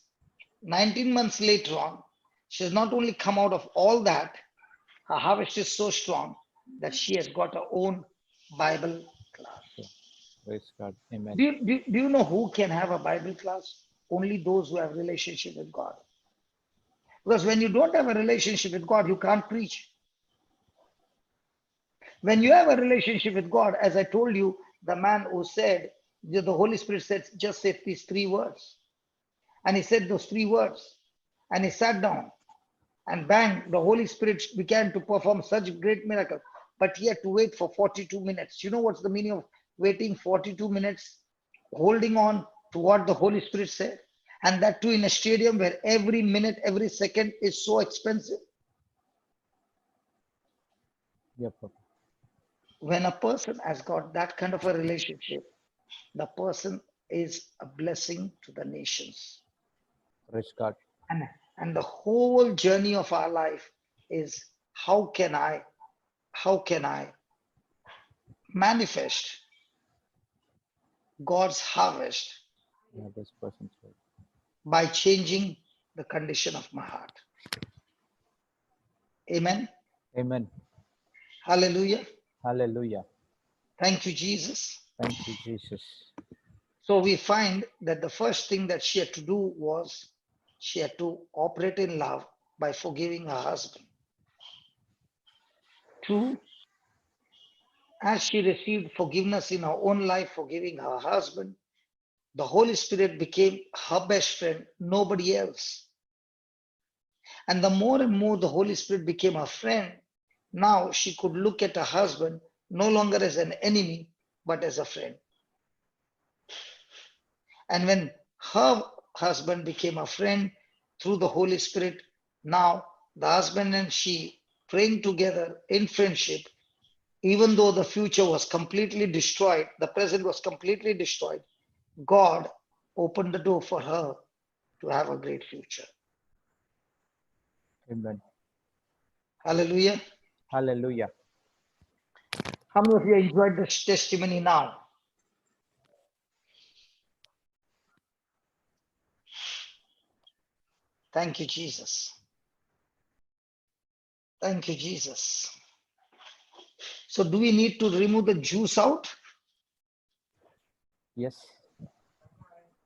19 months later on, she has not only come out of all that, her harvest is so strong that she has got her own Bible class. Praise God. Amen. Do you know who can have a Bible class? Only those who have relationship with God. Because when you don't have a relationship with God, you can't preach. When you have a relationship with God, as I told you, the man who said, the Holy Spirit said, just say these three words. And he said those three words. And he sat down. and bang, the Holy Spirit began to perform such great miracle. But he had to wait for 42 minutes. You know what's the meaning of waiting 42 minutes? Holding on to what the Holy Spirit said. And that too in a stadium where every minute, every second is so expensive. Yeah, Papa. When a person has got that kind of a relationship, the person is a blessing to the nations. Praise God. And the whole journey of our life is how can I manifest God's harvest Yeah, this person's right. by changing the condition of my heart. Amen. Amen. Hallelujah. Hallelujah. Thank you, Jesus. Thank you, Jesus. So we find that the first thing that she had to do was she had to operate in love by forgiving her husband. 2, as she received forgiveness in her own life, forgiving her husband, the Holy Spirit became her best friend, nobody else. And the more and more the Holy Spirit became her friend, now she could look at her husband no longer as an enemy, but as a friend. And when her husband became a friend through the Holy Spirit, now the husband and she praying together in friendship, even though the future was completely destroyed, the present was completely destroyed, God opened the door for her to have a great future. Amen. Hallelujah. Hallelujah. How many of you enjoyed this testimony now? Thank you, Jesus. Thank you, Jesus. So do we need to remove the juice out? Yes.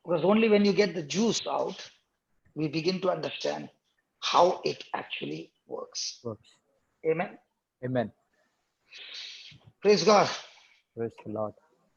Because only when you get the juice out, we begin to understand how it actually works. Works. Amen. Amen. Praise God. Praise the Lord.